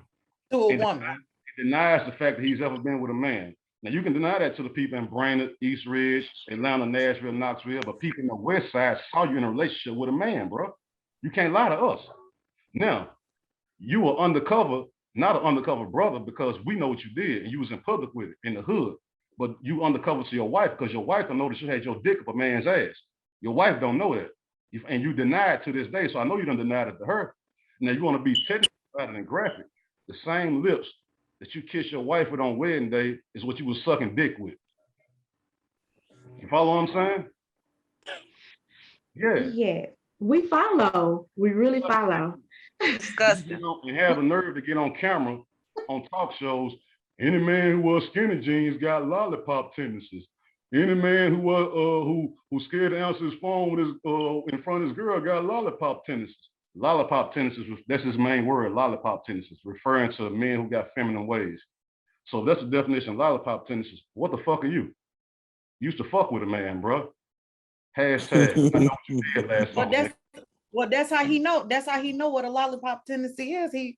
To a woman. He denies the fact that he's ever been with a man. Now, you can deny that to the people in Brainerd, East Ridge, Atlanta, Nashville, Knoxville, but people in the West Side saw you in a relationship with a man, bro. You can't lie to us. Now, you were undercover, not an undercover brother, because we know what you did, and you was in public with it, in the hood. But you undercover to your wife, because your wife don't know that you had your dick up a man's ass. Your wife don't know that. And you deny it to this day, so I know you done denied it to her. Now, you want to be technical rather than graphic. The same lips that you kiss your wife with on wedding day is what you was sucking dick with. You follow what I'm saying? Yeah. Yeah. We follow. We really follow. Disgusting. And have the nerve to get on camera on talk shows. Any man who wears skinny jeans got lollipop tendencies. Any man who was who's scared to answer his phone with his in front of his girl got lollipop tendencies. Lollipop tendencies, that's his main word, lollipop tendencies, referring to men who got feminine ways. So that's the definition of lollipop tendencies. What the fuck are you? You used to fuck with a man, bro. Hashtag, I know what you did last summer. Well, that's how he know. That's how he know what a lollipop tendency is. He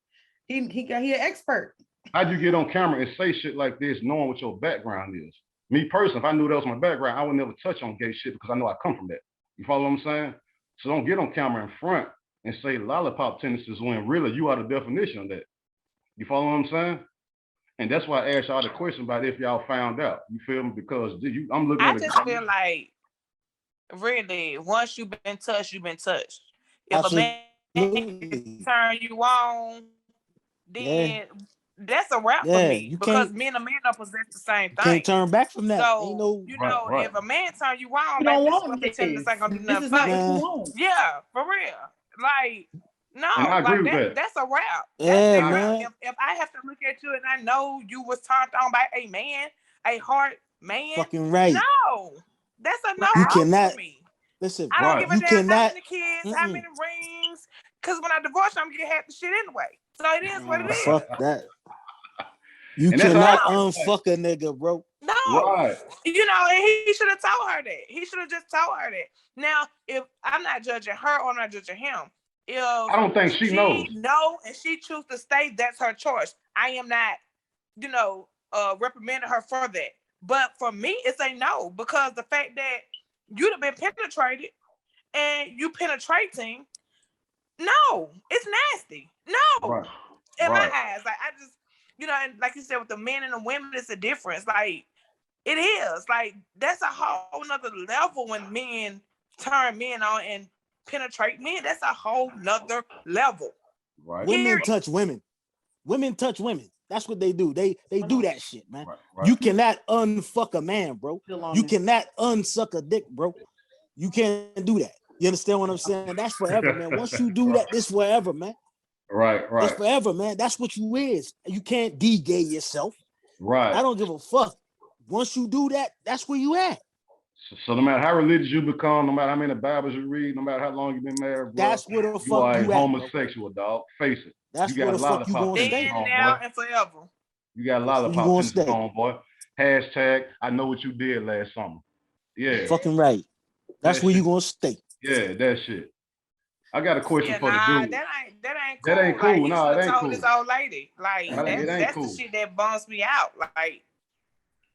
an expert. How'd you get on camera and say shit like this, knowing what your background is? Me personally, if I knew that was my background, I would never touch on gay shit because I know I come from that. You follow what I'm saying? So don't get on camera in front and say lollipop tendencies when really you are the definition of that. You follow what I'm saying? And that's why I asked y'all the question about if y'all found out. You feel me? Because I'm looking at I just feel like, really, once you've been touched, you've been touched. If Absolutely. a man turn you on, then that's a wrap for me. Because men and men don't possess the same thing. Can't turn back from that. So, right. if a man turn you on, You don't like, want this ain't gonna do this nothing. is not what you want. Yeah, for real. Like, no, and I agree with that. That's a wrap. Yeah, That's man. wrap. If I have to look at you and I know you was turned on by a man, a heart man, Fucking right. no, that's a no. You cannot. For me. Listen, I don't give a you damn how cannot. many kids, how many rings, because when I divorce, I'm gonna get half the shit anyway. So it is what it is. Fuck that. You And cannot unfuck a nigga, bro. No, right. And he should have told her that. He should have just told her that. Now, if I'm not judging her or I'm not judging him, if I don't think she knows. No, and she chooses to stay, that's her choice. I am not, reprimanding her for that. But for me, it's a no, because the fact that you'd have been penetrated and you penetrating, no, it's nasty. No, right. in my eyes, like I just, and like you said, with the men and the women, it's a difference. Like it is, like that's a whole nother level when men turn men on and penetrate men. That's a whole nother level. Right. Women touch women. Women touch women. That's what they do. They do that shit, man. Right. You cannot unfuck a man, bro. You cannot unsuck a dick, bro. You can't do that. You understand what I'm saying? That's forever, man. Once you do that, it's forever, man. Right. It's forever, man. That's what you is. You can't de-gay yourself. Right. I don't give a fuck. Once you do that, that's where you at. So no matter how religious you become, no matter how many Bibles you read, no matter how long you've been married, bro, that's where the fuck you are you a at, homosexual, dog. Face it. That's you where got the fuck you gonna stay. Now and forever. You got a lollipop in the phone, boy. Hashtag, I know what you did last summer. Yeah. Fucking right. That's where you gonna stay. Yeah, that shit. I got a question Yeah, for the nah, dude. that ain't cool. That ain't Like, cool. he Nah, should it have ain't told cool. this old lady. Like, It ain't that's cool. the shit that bums me out. Like,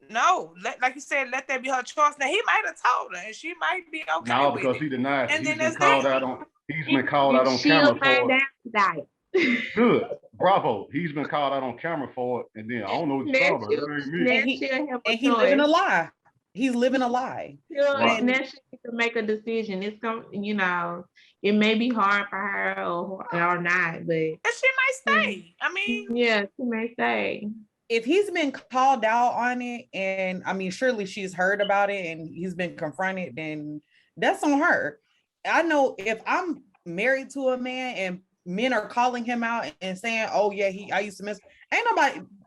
no, like you said, let that be her choice. Now he might have told her, and she might be okay No, with because it. he denied it. And then He's been that's called that. out on. He's been called out on She'll camera find for it. out tonight. Good, bravo. He's been called out on camera for it, and then I don't know what you're Now talking about. That ain't me. now And he she'll have a and he living a choice. lie. He's living a lie. Right. Now she needs to make a decision. It's going, it may be hard for her or not, but And she might stay. I mean, yeah, she may say. If he's been called out on it, and I mean, surely she's heard about it and he's been confronted, then that's on her. I know if I'm married to a man and men are calling him out and saying, oh yeah, I used to miss,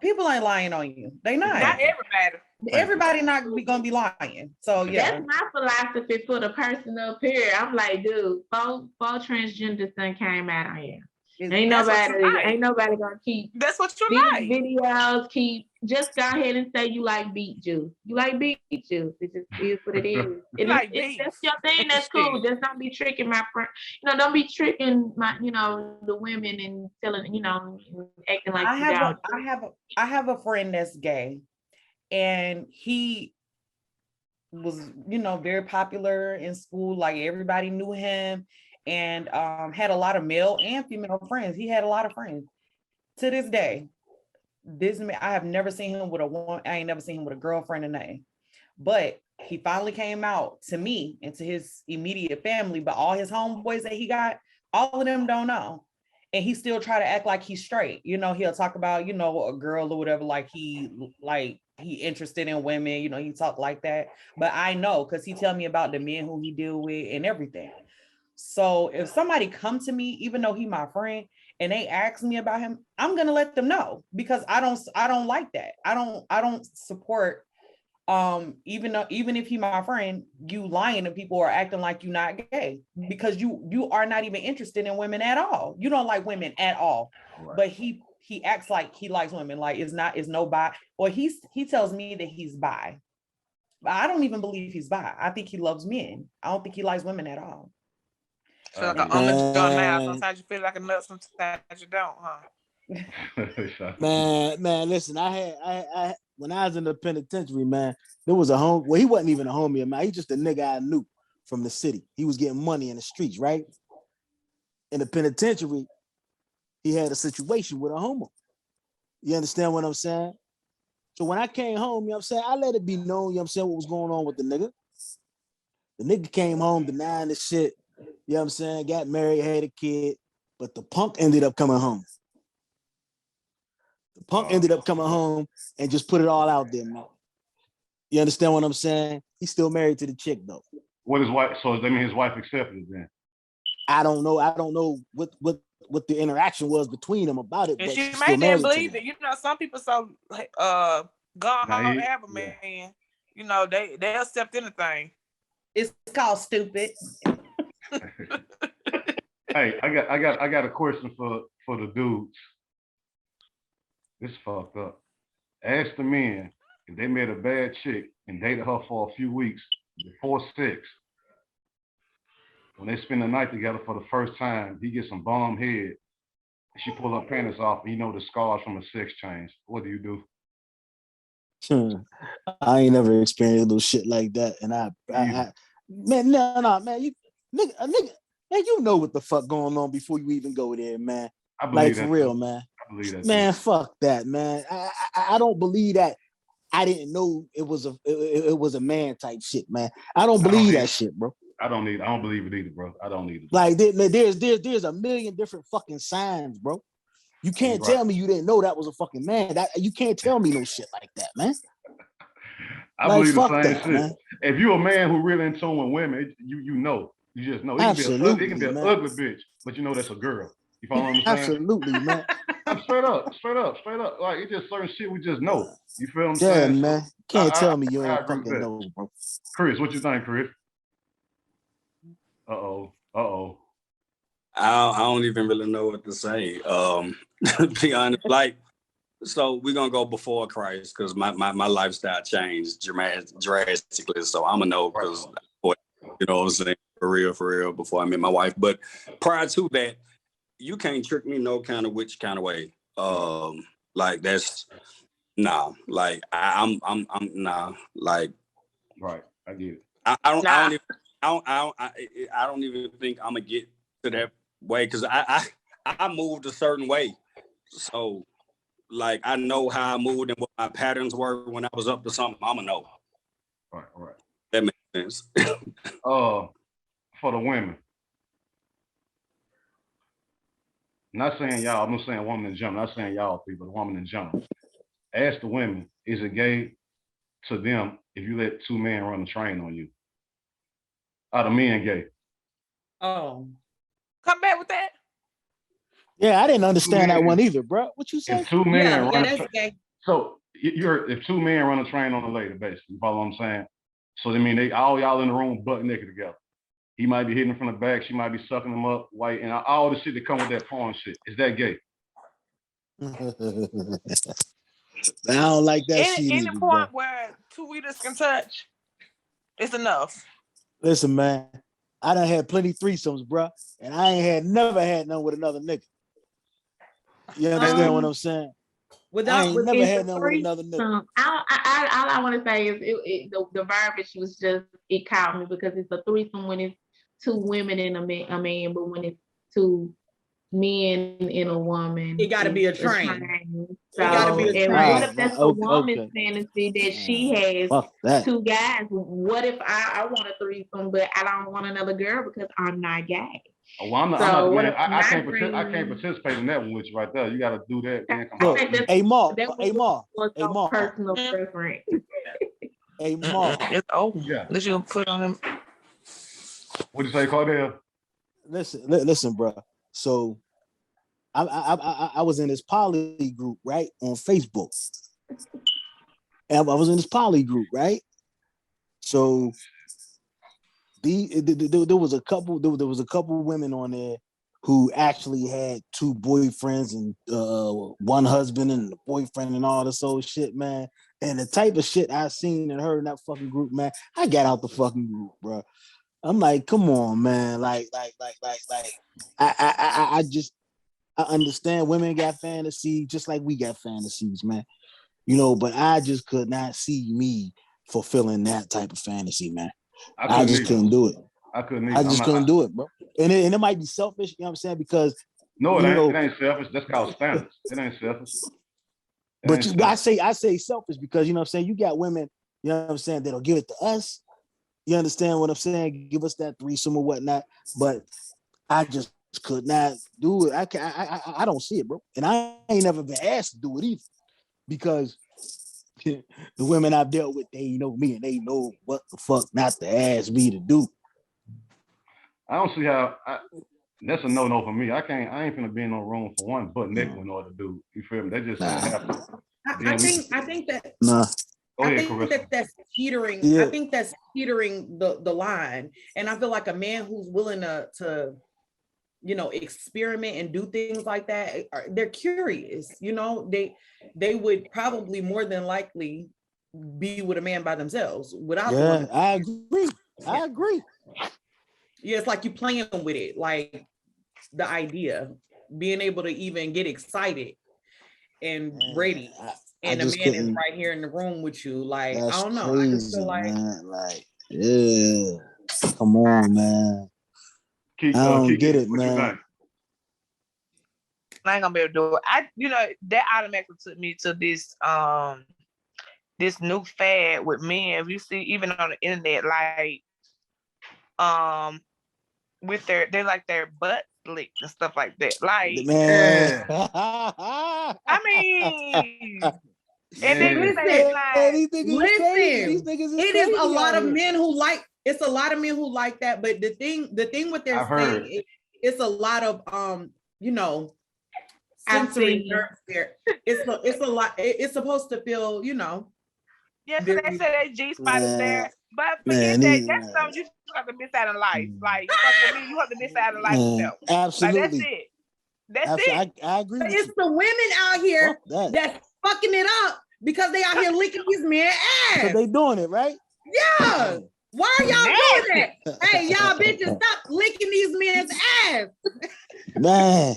people ain't lying on you. They not. not everybody. Everybody not gonna be lying. So yeah. That's my philosophy for the person up here. I'm like, dude, four transgender thing came out on here. Ain't That's what you like. nobody gonna keep That's what you these like. videos. Just go ahead and say you like beet juice. You like beet juice. It just is what it is. If that's your thing, that's cool. Just don't be tricking my friend. Don't be tricking my, the women and telling, acting like I you have don't. I have a friend that's gay, and he was, very popular in school. Like everybody knew him, and had a lot of male and female friends. He had a lot of friends. To this day, I have never seen him with a woman. I ain't never seen him with a girlfriend or nothing. But he finally came out to me and to his immediate family. But all his homeboys that he got, all of them don't know. And he still try to act like he's straight. He'll talk about, a girl or whatever, like he interested in women, he talk like that. But I know, because he tell me about the men who he deal with and everything. So if somebody come to me, even though he my friend, and they ask me about him, I'm gonna let them know, because I don't like that. I don't support, even if he my friend, you lying to people or acting like you're not gay, because you are not even interested in women at all. You don't like women at all. Right. But he acts like he likes women, like it's no bi, or he tells me that he's bi. But I don't even believe he's bi. I think he loves men. I don't think he likes women at all. Feel like an underdog now. Sometimes you feel like a nut, sometimes you don't, huh? Man, listen, I when I was in the penitentiary, man, there was a home. Well, he wasn't even a homie of mine. He just a nigga I knew from the city. He was getting money in the streets, right? In the penitentiary, he had a situation with a homo. You understand what I'm saying? So when I came home, I let it be known, what was going on with the nigga. The nigga came home denying the shit, got married, had a kid, but the punk ended up coming home. The punk ended up coming home and just put it all out there, man. You understand what I'm saying? He's still married to the chick, though. What his wife? So that means his wife accepted it then. I don't know what the interaction was between them about it. And but she she's may not believe it. Some people so gone home to have a man. Yeah. They accept anything. It's called stupid. Hey, I got a question for the dudes. This fucked up. Ask the men if they met a bad chick and dated her for a few weeks before sex. When they spend the night together for the first time, he gets some bomb head. She pull her panties off, and the scars from a sex change. What do you do? I ain't never experienced no shit like that, and man, no, man, you nigga, man, you know what the fuck going on before you even go there, man. I believe that, for real, man. I believe that, man. Too. Fuck that, man. I don't believe that. I didn't know it was a man type shit, man. I don't believe that shit, bro. I don't believe it either, bro. I don't either. Like there's a million different fucking signs, bro. You can't tell me you didn't know that was a fucking man. You can't tell me no shit like that, man. I believe the same shit. Man. If you're a man who really in tune with women, you know. You just know. It can be an ugly bitch, but that's a girl. You follow what I'm saying? Absolutely, man. straight up. Like it's just certain shit we just know. You feel what I'm saying? Yeah, man. Can't tell me you ain't fucking know, bro. Chris, what you think, Chris? Uh-oh. I don't even really know what to say. To be honest, so we're gonna go before Christ, because my lifestyle changed drastically. So I'm a no, because you know what I'm saying. for real, before I met my wife. But prior to that, you can't trick me no kind of which kind of way. Like that's nah. Like I'm nah. Like Right. I get it. I don't even think I'm gonna get to that way because I moved a certain way. So like I know how I moved and what my patterns were when I was up to something. I'ma know. Right. That makes sense. For the women. Not saying y'all, I'm just saying woman in general, not saying y'all people, the woman in general. Ask the women, is it gay to them if you let two men run the train on you? Are the men gay? Oh, Come back with that. Yeah, I didn't understand that one either, bro. What you say? If two men yeah, run a that's train, gay. so if two men run a train on a lady, basically, you follow what I'm saying? So I mean, they all y'all in the room butt naked together. He might be hitting from the back, she might be sucking him up, white, and all the shit that come with that porn shit. Is that gay? I don't like that shit Any either, point bro. where two eaters can touch, it's enough. Listen, man, I done had plenty threesomes, bro, and I ain't never had none with another nigga. You understand what I'm saying? I ain't never had none with another nigga. All I want to say is the verbiage was just, it caught me because it's a threesome when it's two women and a man, but when it's two men and a woman, It got to be a train. So, It gotta be a and train. what if that's the woman's fantasy that she has two guys? What if I want a threesome, but I don't want another girl because I'm not gay? Oh, well, I'm not, man. I can't participate in that one with you right there. You got to do that. Then come Look, out. hey, Ma. Personal preference. Hey, Ma. It's over. Yeah. Let you put on them. What'd you say, Cordell? Listen, bro. So I was in this poly group, right, on Facebook. And I was in this poly group, right? So there was a couple women on there who actually had two boyfriends and one husband and a boyfriend and all this old shit, man. And the type of shit I seen and heard in that fucking group, man, I got out the fucking group, bro. I'm like, come on, man. Like, I understand women got fantasies just like we got fantasies, man. You know, but I just could not see me fulfilling that type of fantasy, man. I just couldn't do it. I couldn't. I just couldn't do it, bro. And it might be selfish, you know what I'm saying? Because no, it ain't selfish. That's called standards. It ain't selfish. I say selfish because you know what I'm saying, you got women, you know what I'm saying, that'll give it to us. You understand what I'm saying? Give us that threesome or whatnot. But I just could not do it. I don't see it, bro. And I ain't never been asked to do it either. Because the women I've dealt with, they know me and they know what the fuck not to ask me to do. I don't see how. That's a no for me. I ain't finna be in no room for one butt naked in order to do. You feel me? They just don't have to. I think that. Nah. Go ahead, I think Carissa. that's teetering. Yeah. I think that's teetering the line. And I feel like a man who's willing to you know, experiment and do things like that, they're curious. You know, they would probably more than likely be with a man by themselves without the one. I agree. Yeah, it's like you playing with it, like the idea, being able to even get excited and ready. And the man is right here in the room with you. Like, I don't know. Crazy, I just feel like, man. Like, yeah. Come on, man. I don't Kiki, get it, what man. You think? I ain't gonna be able to do it. That automatically took me to this new fad with men. You see, even on the internet, like, with they like their butt licked and stuff like that. Like, man. I mean, and then they say like, it is a lot of men who like. It's a lot of men who like that. But the thing what they're saying, it's a lot of you know, sensory nerves there. It's a lot. It's supposed to feel, you know. Yeah, so they say that G spot is there, but forget that. That's something you just have to miss out in life. Like, fuck with me, you have to miss out in life yourself. Absolutely, like, that's it. I agree. With it's you. the women out here that's fucking it up because they out here licking these men ass. Because they doing it right. Yeah. Why are y'all doing that? Hey, y'all bitches, stop licking these men's ass. Man.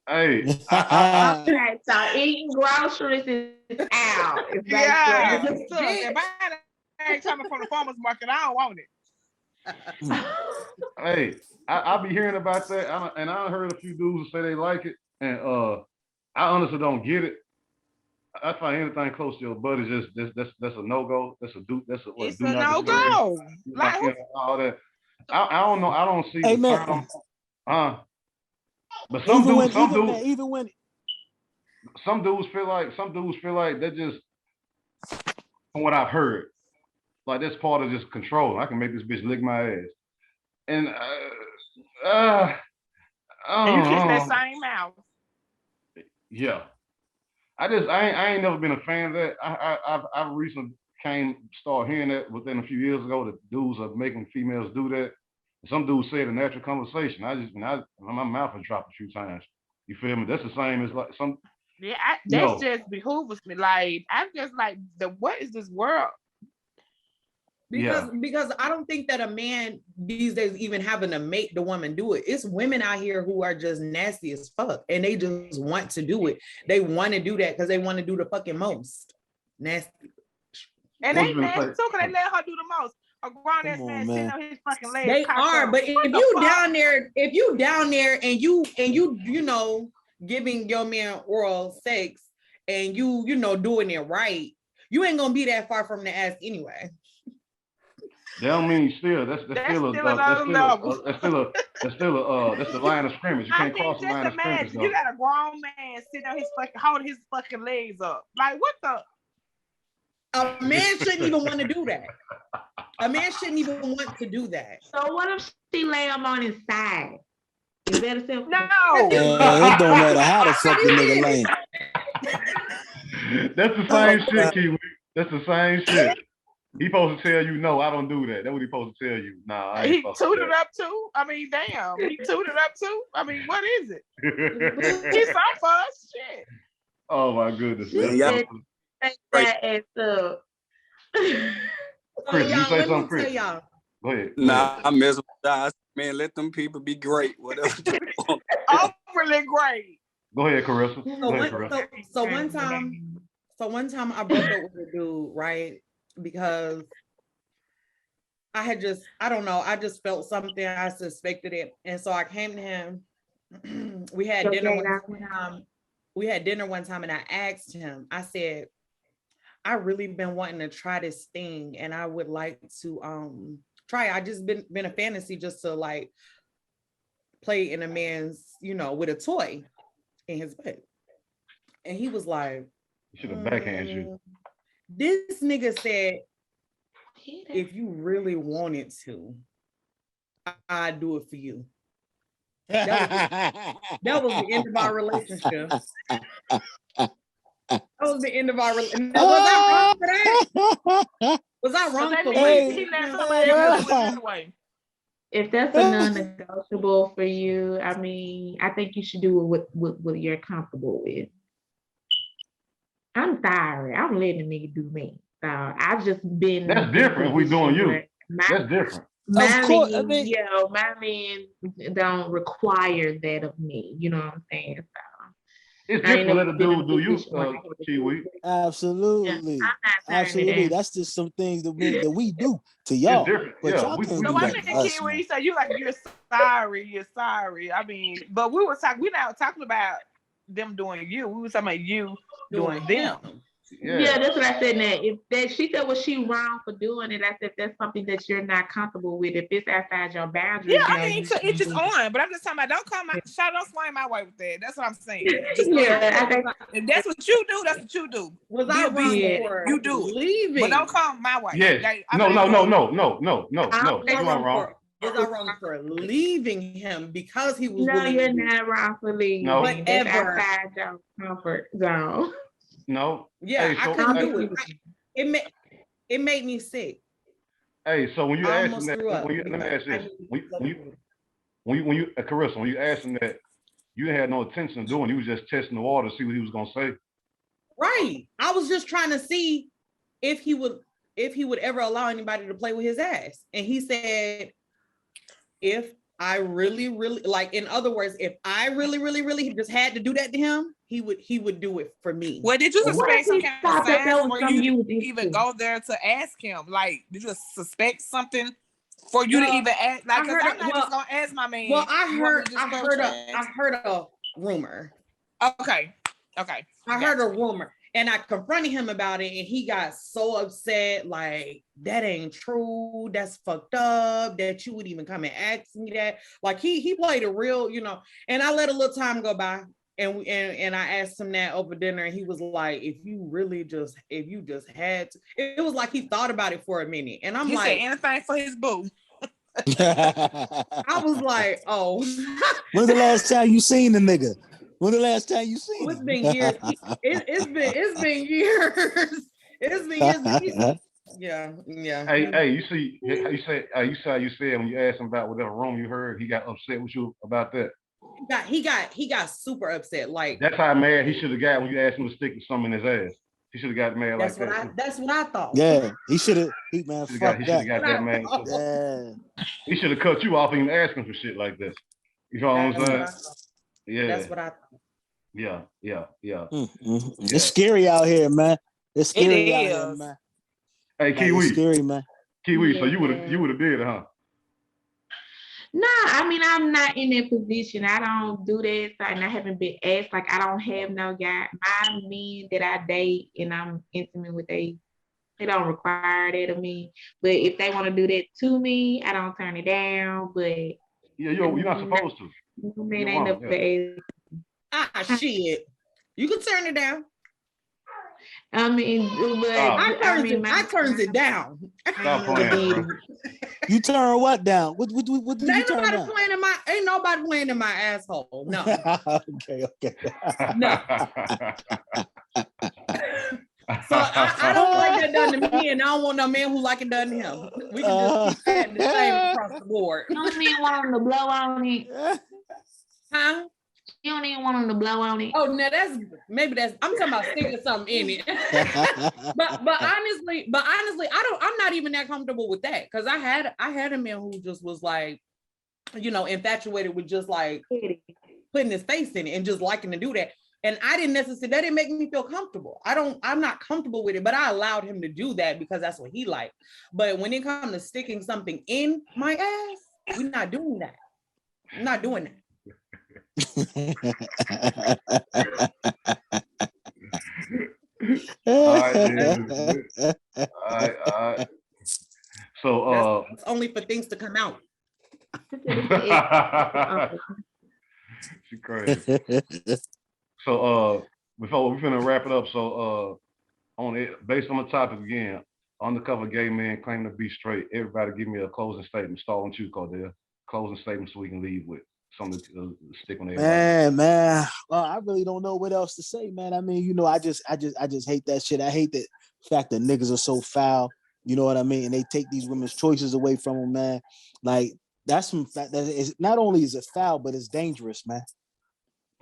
Hey, Okay, so eating groceries is out. It's Yeah. basically- So if I ain't coming from the farmer's market, I don't want it. hey, I be hearing about that, and I heard a few dudes say they like it, and I honestly don't get it. I find anything close to your butt is just that's a no go. That's a what, It's do a not no disturb. go. Like You know, all that. I don't know. I don't see Hey, the man. turn on. But some dudes feel like they just, from what I've heard, like that's part of just control. I can make this bitch lick my ass, and I and you kiss don't that know. same mouth. Yeah, I ain't never been a fan of that. I've recently started hearing that within a few years ago that dudes are making females do that. Some dudes say it in natural conversation. My mouth has dropped a few times. You feel me? That's the same as like some. Yeah, You that's know, just behooves me. Like I'm just like what is this world? Because I don't think that a man these days even having to make the woman do it. It's women out here who are just nasty as fuck and they just want to do it. They want to do that because they want to do the fucking most. Nasty. And What they you gonna nasty say? too, because they let her do the most. A grown ass Come on, man sitting man. on his fucking legs. They cocked are, up. but What if the you fuck? down there and you know giving your man oral sex and you know doing it right, you ain't gonna be that far from the ass anyway. That don't mean still. That's the line of scrimmage. You I can't mean, cross the line just of scrimmage. imagine you got a grown man sitting on his fucking holding his fucking legs up. Like what the? A man shouldn't even want to do that. A man shouldn't even want to do that. So what if she lay him on his side? Is that a simple? No. It don't matter how the fuck the nigga lay. That's the same shit, Kiwii. That's the same shit. He supposed to tell you, no, I don't do that. That's what he supposed to tell you. Nah, I ain't He supposed to tooted do up too. I mean, damn. He tooted up too. I mean, what is it? that. He's some for us. Shit. Oh my goodness. Man, That's y'all- so- Take that ass up. Chris, you y'all, say let something, me Chris? tell y'all. Go ahead. Nah, I mess with guys. Man, let them people be great. Whatever they want. Overly great. Go ahead, Carissa. So Go ahead, one, Carissa. so one time I broke up with a dude, right? Because I don't know, I just felt something, I suspected it. And so I came to him. We had dinner one time and I asked him, I said, I really been wanting to try this thing and I would like to try it. I just been a fantasy just to like play in a man's, with a toy in his butt. And he was like, You should have backhanded you. This nigga said, if you really wanted to, I'd do it for you. That was the end of our relationship. That was the end of our relationship. Was I wrong for that? Was I wrong for Hey, He let somebody else do it anyway. If that's a non-negotiable for you, I mean, I think you should do it with what you're comfortable with. I'm sorry. I'm letting a nigga do me. So I've just been. That's different if we doing you. That's different. My Of course, man, I mean- my man don't require that of me. You know what I'm saying? So It's I ain't different to let never a been in dude a do you, position where I had to do Kiwii. it. Absolutely. I'm not turning Absolutely. it down. That's just some things that we do to It's y'all. different. But Yeah, y'all we can't So do why that did to us, Kiwii man. say you're sorry? I mean, but we were talking. We're not talking about them doing you. We were talking about you doing them. Yeah, that's what I said. Now, if that she said, was she wrong for doing it? I said that's something that you're not comfortable with. If it's outside your boundaries, Yeah, no, I mean, you so shouldn't it's just do it. on. But I'm just talking about don't swing my way with that. That's what I'm saying. Just Yeah, I think if that's what you do, that's what you do. Was Be I a wrong beast. for You do it. leaving? But don't come my way. Yes. Like, No. I mean, You are wrong. Was I wrong for leaving him because he was no, willing you're to do not wrong for leaving. No. That's Whatever. outside your comfort zone. No. Yeah, Hey, I so- couldn't hey, do it. It made me sick. Hey, so when you I ask him almost that, threw up. let me ask this. I Carissa, when you asked him that, you had no intention of doing it. You was just testing the water to see what he was gonna say. Right. I was just trying to see if he would if he would ever allow anybody to play with his ass. And he said, if I really, really, like, in other words, if I really, really, really just had to do that to him, he would do it for me. Well, did you Well, what suspect if some he kind of thought that signs was for something you you to would do even too? go there to ask him? Like, did you suspect something for you to Well, even ask? Like, I because heard I'm a- not well- just gonna ask my man. Well, You want me to just go I heard a rumor. Okay. Okay. I heard a rumor, and I confronted him about it, and he got so upset, like, that ain't true, that's fucked up, that you would even come and ask me that. Like, he played a real, and I let a little time go by, and I asked him that over dinner, and he was like, if you just had to, it was like he thought about it for a minute, and I'm He like, said anything for his boo. I was like, oh. When's the last time you seen the nigga? When the last time you seen It's him? been years. It's been years. It's been years. Yeah. Hey, you see, you said when you asked him about whatever room you heard, he got upset with you about that. He got super upset. Like, That's how mad he should have got when you asked him to stick something in his ass. He should have got mad like that. That's what I thought. Yeah, he should have. Man, He fuck should have that. got that mad. Yeah. He should have cut you off and even asked him for shit like this. You know what I'm saying? Yeah. That's what I thought. Yeah. It's scary out here, man. It's scary out is. here, man. Hey, Like, Kiwii. it's scary, man. Kiwii, so you would have did it, huh? No, I mean, I'm not in that position. I don't do that. And I haven't been asked. Like, I don't have no guy. My men that I date and I'm intimate with, they don't require that of me. But if they want to do that to me, I don't turn it down. But Yeah, you're not supposed to. Man ain't never asked. Shit. You can turn it down. I mean, but I turns it down. Stop playing, bro. You turn what down? What did you turn down? Ain't nobody playing in my asshole. No. Okay. No. So I don't like that done to me, and I don't want no man who like it done to him. We can just keep that the same across the board. You don't even want him to blow on it. Huh? You don't even want him to blow on it. Oh, no, I'm talking about sticking something in it. but honestly, I'm not even that comfortable with that, because I had a man who just was like, infatuated with just like putting his face in it and just liking to do that. And I didn't necessarily, that didn't make me feel comfortable. I'm not comfortable with it, but I allowed him to do that because that's what he liked. But when it comes to sticking something in my ass, we're not doing that. I'm not doing that. All right. So that's only for things to come out. She's crazy. So before we're gonna wrap it up, so based on the topic again, undercover gay men claim to be straight. Everybody give me a closing statement. Start with you, Cordell. Closing statement so we can leave with something to stick on everybody. Man. Well, I really don't know what else to say, man. I mean, I just hate that shit. I hate the fact that niggas are so foul. You know what I mean? And they take these women's choices away from them, man. Like, that's not only is it foul, but it's dangerous, man.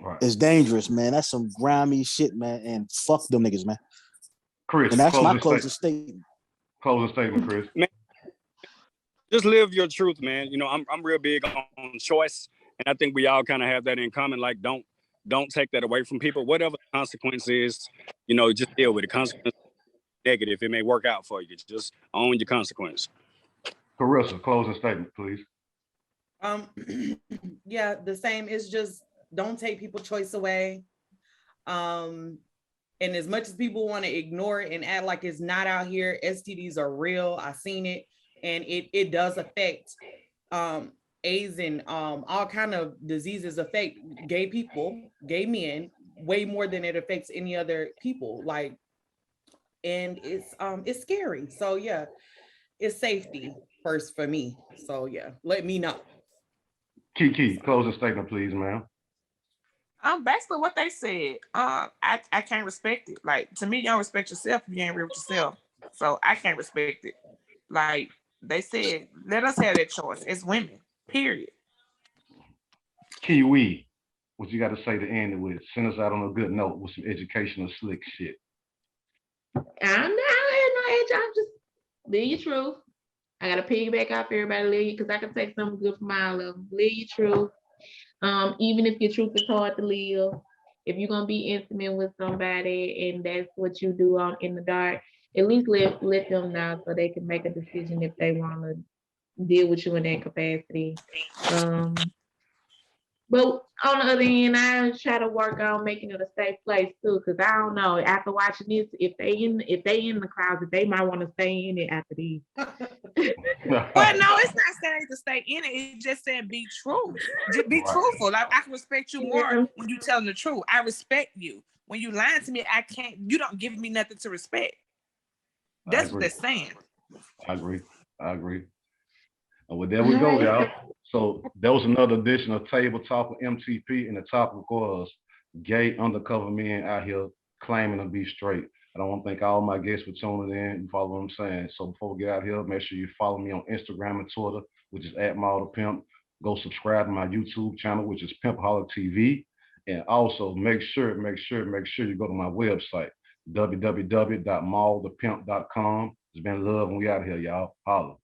Right. It's dangerous, man. That's some grimy shit, man. And fuck them niggas, man. Chris, and that's my closing statement. Closing statement, Chris. Man, just live your truth, man. I'm real big on choice, and I think we all kind of have that in common. Like, don't take that away from people. Whatever the consequence is, just deal with it. Consequence negative, it may work out for you. Just own your consequence. Carissa, closing statement, please. Yeah, the same. It's just don't take people's choice away. And as much as people want to ignore it and act like it's not out here, STDs are real. I've seen it, and it does affect AIDS and all kind of diseases affect gay people, gay men, way more than it affects any other people. Like, and it's scary. So yeah, it's safety first for me. So yeah, let me know. Kiki, closing statement, please, ma'am. Basically what they said. I can't respect it. Like, to me, you don't respect yourself if you ain't real with yourself. So I can't respect it. Like they said, let us have that choice as women. Period. Kiwii, what you got to say to end it with? Send us out on a good note with some educational slick shit. I don't have no age. Live your truth. I gotta piggyback off everybody, because I can take something good from all of them. Live your truth. Even if your truth is hard to live, if you're gonna be intimate with somebody and that's what you do on in the dark, at least let them know so they can make a decision if they want to deal with you in that capacity. But on the other hand, I try to work on making it a safe place too, because I don't know. After watching this, if they in the closet, they might want to stay in it after these. Well, no, it's not saying to stay in it. It's just saying be true. Just be truthful. Like, I can respect you more when you telling the truth. I respect you. When you lying to me, I can't. You don't give me nothing to respect. That's what they're saying. I agree. And well, there we go, y'all. So that was another edition of Table Talk with MTP, and the topic was gay undercover men out here claiming to be straight. And I want to thank all my guests for tuning in. You follow what I'm saying? So before we get out here, make sure you follow me on Instagram and Twitter, which is @Model Go subscribe to my YouTube channel, which is Pimpoholic TV. And also make sure you go to my website, www.mallthepimp.com. It's been love, and we out here, y'all. Holla.